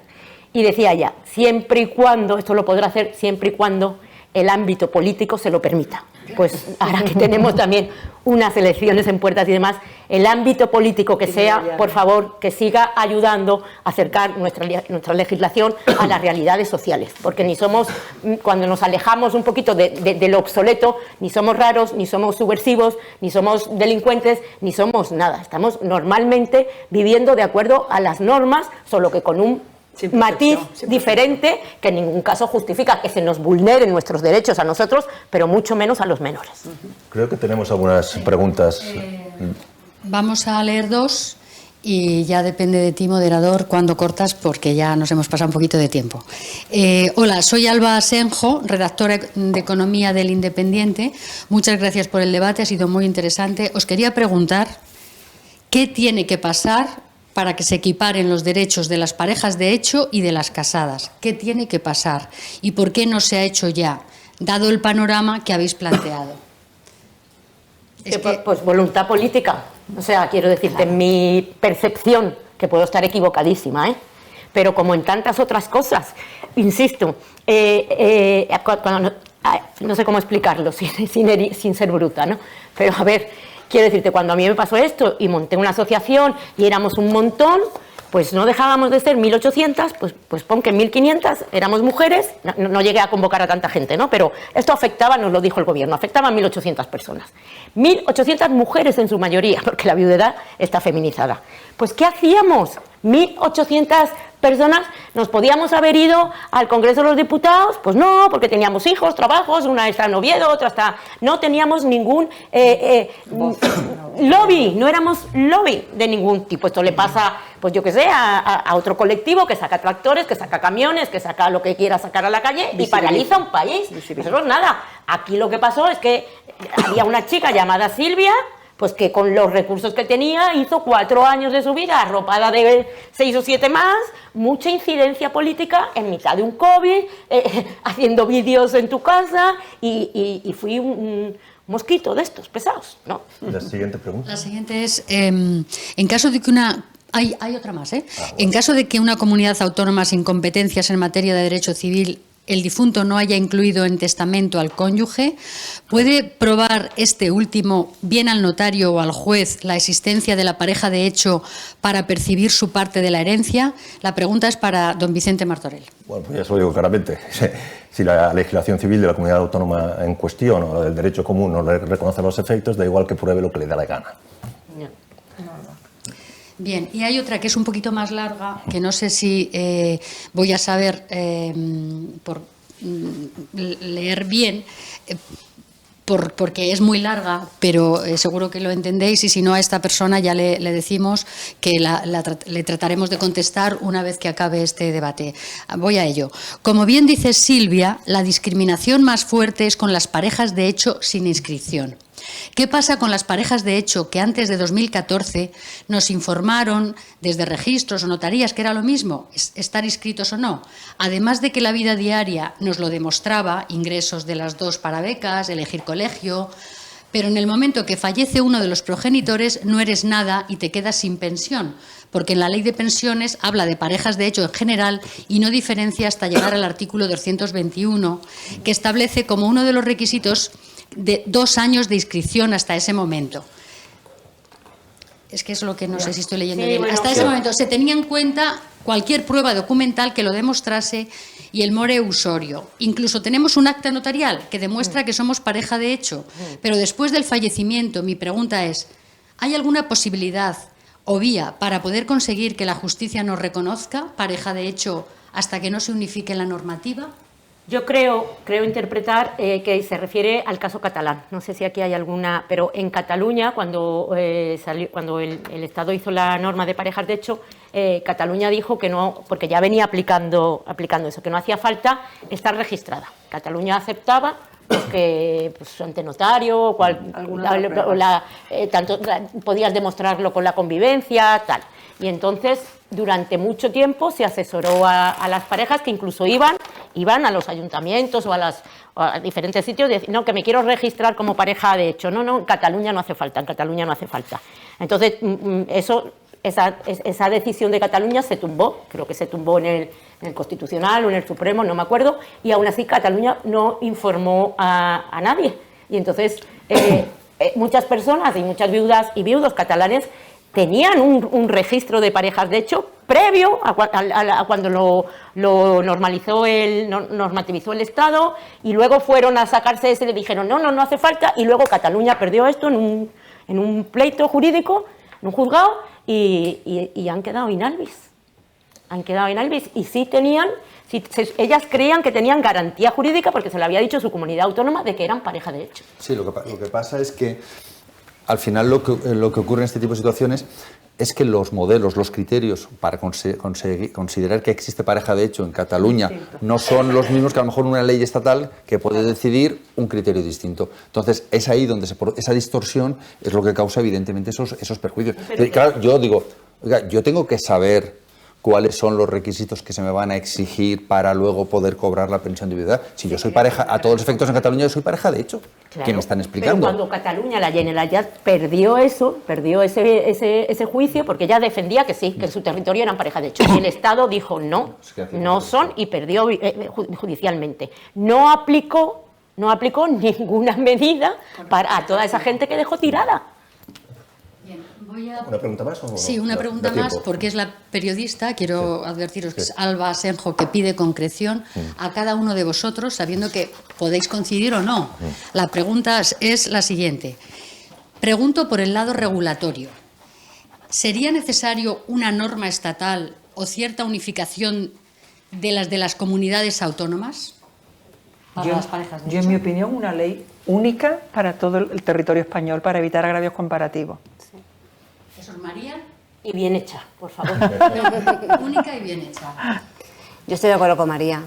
Y decía ella, siempre y cuando, esto lo podrá hacer siempre y cuando el ámbito político se lo permita. Pues ahora que tenemos también unas elecciones en puertas y demás, el ámbito político que sea, por favor, que siga ayudando a acercar nuestra legislación a las realidades sociales, porque ni somos, cuando nos alejamos un poquito de lo obsoleto, ni somos raros, ni somos subversivos, ni somos delincuentes, ni somos nada. Estamos normalmente viviendo de acuerdo a las normas, solo que con un matiz diferente que en ningún caso justifica que se nos vulneren nuestros derechos a nosotros, pero mucho menos a los menores. Creo que tenemos algunas preguntas. Vamos a leer dos y ya depende de ti, moderador, cuándo cortas, porque ya nos hemos pasado un poquito de tiempo. Hola, soy Alba Asenjo, redactora de Economía del Independiente. Muchas gracias por el debate, ha sido muy interesante. Os quería preguntar, ¿qué tiene que pasar para que se equiparen los derechos de las parejas de hecho y de las casadas? ¿Qué tiene que pasar? ¿Y por qué no se ha hecho ya, dado el panorama que habéis planteado? Pues voluntad política. O sea, quiero decirte, mi percepción, que puedo estar equivocadísima, pero como en tantas otras cosas, insisto, no sé cómo explicarlo sin ser bruta, ¿no? Pero a ver, quiero decirte, cuando a mí me pasó esto y monté una asociación y éramos un montón, pues no dejábamos de ser 1.800, pues pon que 1.500 éramos mujeres, no llegué a convocar a tanta gente, ¿no? Pero esto afectaba, nos lo dijo el gobierno, afectaba a 1.800 personas. 1.800 mujeres en su mayoría, porque la viudedad está feminizada. Pues ¿qué hacíamos? 1.800 personas, ¿nos podíamos haber ido al Congreso de los Diputados? Pues no, porque teníamos hijos, trabajos, una está en Oviedo, otra está... No teníamos ningún lobby, no éramos lobby de ningún tipo. Esto le pasa, pues yo qué sé, a otro colectivo que saca tractores, que saca camiones, que saca lo que quiera sacar a la calle y paraliza un país. Eso es nada. Aquí lo que pasó es que había una chica llamada Silvia, pues que con los recursos que tenía hizo 4 años de su vida arropada de 6 o 7 más, mucha incidencia política en mitad de un COVID, haciendo vídeos en tu casa, y fui un mosquito de estos pesados, ¿no? La siguiente pregunta. La siguiente es, en caso de que una... Hay otra más, ¿eh? En caso de que una comunidad autónoma sin competencias en materia de derecho civil, el difunto no haya incluido en testamento al cónyuge, ¿puede probar este último, bien al notario o al juez, la existencia de la pareja de hecho para percibir su parte de la herencia? La pregunta es para don Vicente Martorell. Bueno, pues ya se lo digo claramente. Si la legislación civil de la comunidad autónoma en cuestión o del derecho común no le reconoce los efectos, da igual que pruebe lo que le da la gana. Bien, y hay otra que es un poquito más larga, que no sé si voy a saber por leer bien, porque es muy larga, pero seguro que lo entendéis, y si no, a esta persona ya le decimos que le trataremos de contestar una vez que acabe este debate. Voy a ello. Como bien dice Silvia, la discriminación más fuerte es con las parejas de hecho sin inscripción. ¿Qué pasa con las parejas de hecho que antes de 2014 nos informaron desde registros o notarías que era lo mismo, estar inscritos o no? Además de que la vida diaria nos lo demostraba, ingresos de las dos para becas, elegir colegio, pero en el momento que fallece uno de los progenitores no eres nada y te quedas sin pensión, porque en la ley de pensiones habla de parejas de hecho en general y no diferencia hasta llegar al artículo 221, que establece como uno de los requisitos de 2 años de inscripción hasta ese momento. Es que es lo que no sé si estoy leyendo bien. Hasta ese momento se tenía en cuenta cualquier prueba documental que lo demostrase y el more usurio. Incluso tenemos un acta notarial que demuestra que somos pareja de hecho. Pero después del fallecimiento, mi pregunta es, ¿hay alguna posibilidad o vía para poder conseguir que la justicia nos reconozca pareja de hecho hasta que no se unifique la normativa? Yo creo interpretar que se refiere al caso catalán. No sé si aquí hay alguna, pero en Cataluña, cuando el Estado hizo la norma de parejas de hecho, Cataluña dijo que no, porque ya venía aplicando eso, que no hacía falta estar registrada. Cataluña aceptaba que ante notario, podías demostrarlo con la convivencia, tal. Y entonces, durante mucho tiempo se asesoró a las parejas que incluso iban a los ayuntamientos o a diferentes sitios y decían, no, que me quiero registrar como pareja de hecho. No, en Cataluña no hace falta, Entonces, esa decisión de Cataluña se tumbó, creo que se tumbó en el Constitucional o en el Supremo, no me acuerdo, y aún así Cataluña no informó a nadie. Y entonces, muchas personas y muchas viudas y viudos catalanes tenían un registro de parejas de hecho previo a cuando lo normativizó el Estado, y luego fueron a sacarse ese y le dijeron no hace falta, y luego Cataluña perdió esto en un pleito jurídico, en un juzgado, y han quedado inalvis. Y sí tenían, ellas creían que tenían garantía jurídica porque se lo había dicho su comunidad autónoma de que eran pareja de hecho. Sí, lo que pasa es que al final lo que ocurre en este tipo de situaciones es que los modelos, los criterios para considerar que existe pareja de hecho en Cataluña no son los mismos que a lo mejor una ley estatal que puede decidir un criterio distinto. Entonces, es ahí donde esa distorsión es lo que causa evidentemente esos perjuicios. Claro, yo digo, oiga, yo tengo que saber cuáles son los requisitos que se me van a exigir para luego poder cobrar la pensión de viudedad. Si yo soy pareja, a todos los efectos en Cataluña, yo soy pareja de hecho. Claro, ¿qué me están explicando? Pero cuando Cataluña, la Generalitat, perdió ese juicio, porque ella defendía que sí, que en su territorio eran pareja de hecho. Y el Estado dijo no son, y perdió judicialmente. No aplicó ninguna medida a toda esa gente que dejó tirada. ¿Una pregunta más? Sí, una pregunta más, porque es la periodista, quiero advertiros que es Alba Asenjo, que pide concreción a cada uno de vosotros, sabiendo que podéis coincidir o no. La pregunta es la siguiente. Pregunto por el lado regulatorio. ¿Sería necesario una norma estatal o cierta unificación de las comunidades autónomas para las parejas de hecho? Yo, en mi opinión, una ley única para todo el territorio español para evitar agravios comparativos. Jesús María. Y bien hecha, por favor. Única y bien hecha. Yo estoy de acuerdo con María.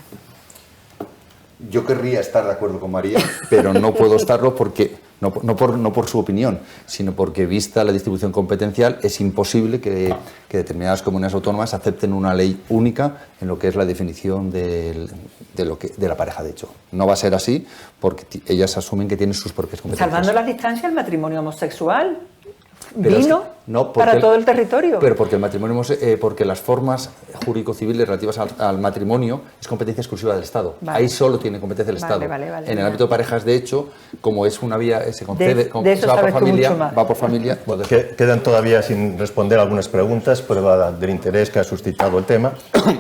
Yo querría estar de acuerdo con María, pero no puedo estarlo porque no por su opinión, sino porque, vista la distribución competencial, es imposible que determinadas comunidades autónomas acepten una ley única en lo que es la definición de la pareja de hecho. No va a ser así porque ellas asumen que tienen sus propias competencias. Salvando las distancias, el matrimonio homosexual Pero vino es que, no, para todo el territorio. Pero porque el matrimonio, porque las formas jurídico-civiles relativas al matrimonio es competencia exclusiva del Estado. Vale. Ahí solo tiene competencia el Estado. En el ámbito de parejas, de hecho, como es una vía, se concede, se va por familia, Bueno, quedan todavía sin responder algunas preguntas, prueba del interés que ha suscitado el tema,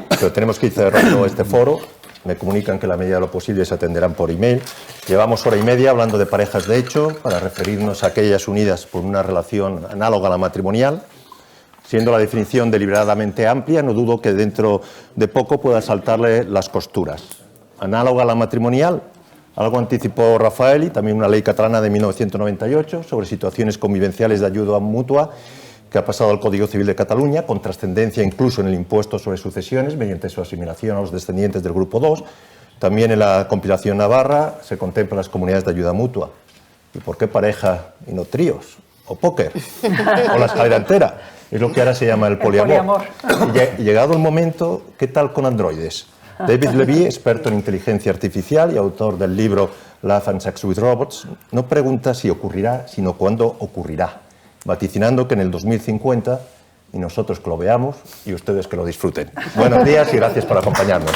pero tenemos que ir cerrando este foro. Me comunican que la medida de lo posible se atenderán por email. Llevamos hora y media hablando de parejas de hecho para referirnos a aquellas unidas por una relación análoga a la matrimonial. Siendo la definición deliberadamente amplia, no dudo que dentro de poco pueda saltarle las costuras. Análoga a la matrimonial, algo anticipó Rafael y también una ley catalana de 1998 sobre situaciones convivenciales de ayuda mutua que ha pasado al Código Civil de Cataluña, con trascendencia incluso en el impuesto sobre sucesiones, mediante su asimilación a los descendientes del Grupo 2. También en la compilación navarra se contemplan las comunidades de ayuda mutua. ¿Y por qué pareja y no tríos? ¿O póker? ¿O la escalera entera? Es lo que ahora se llama el poliamor. Y llegado el momento, ¿qué tal con androides? David Levy, experto en inteligencia artificial y autor del libro Love and Sex with Robots, no pregunta si ocurrirá, sino cuándo ocurrirá, vaticinando que en el 2050, y nosotros que lo veamos y ustedes que lo disfruten. Buenos días y gracias por acompañarnos.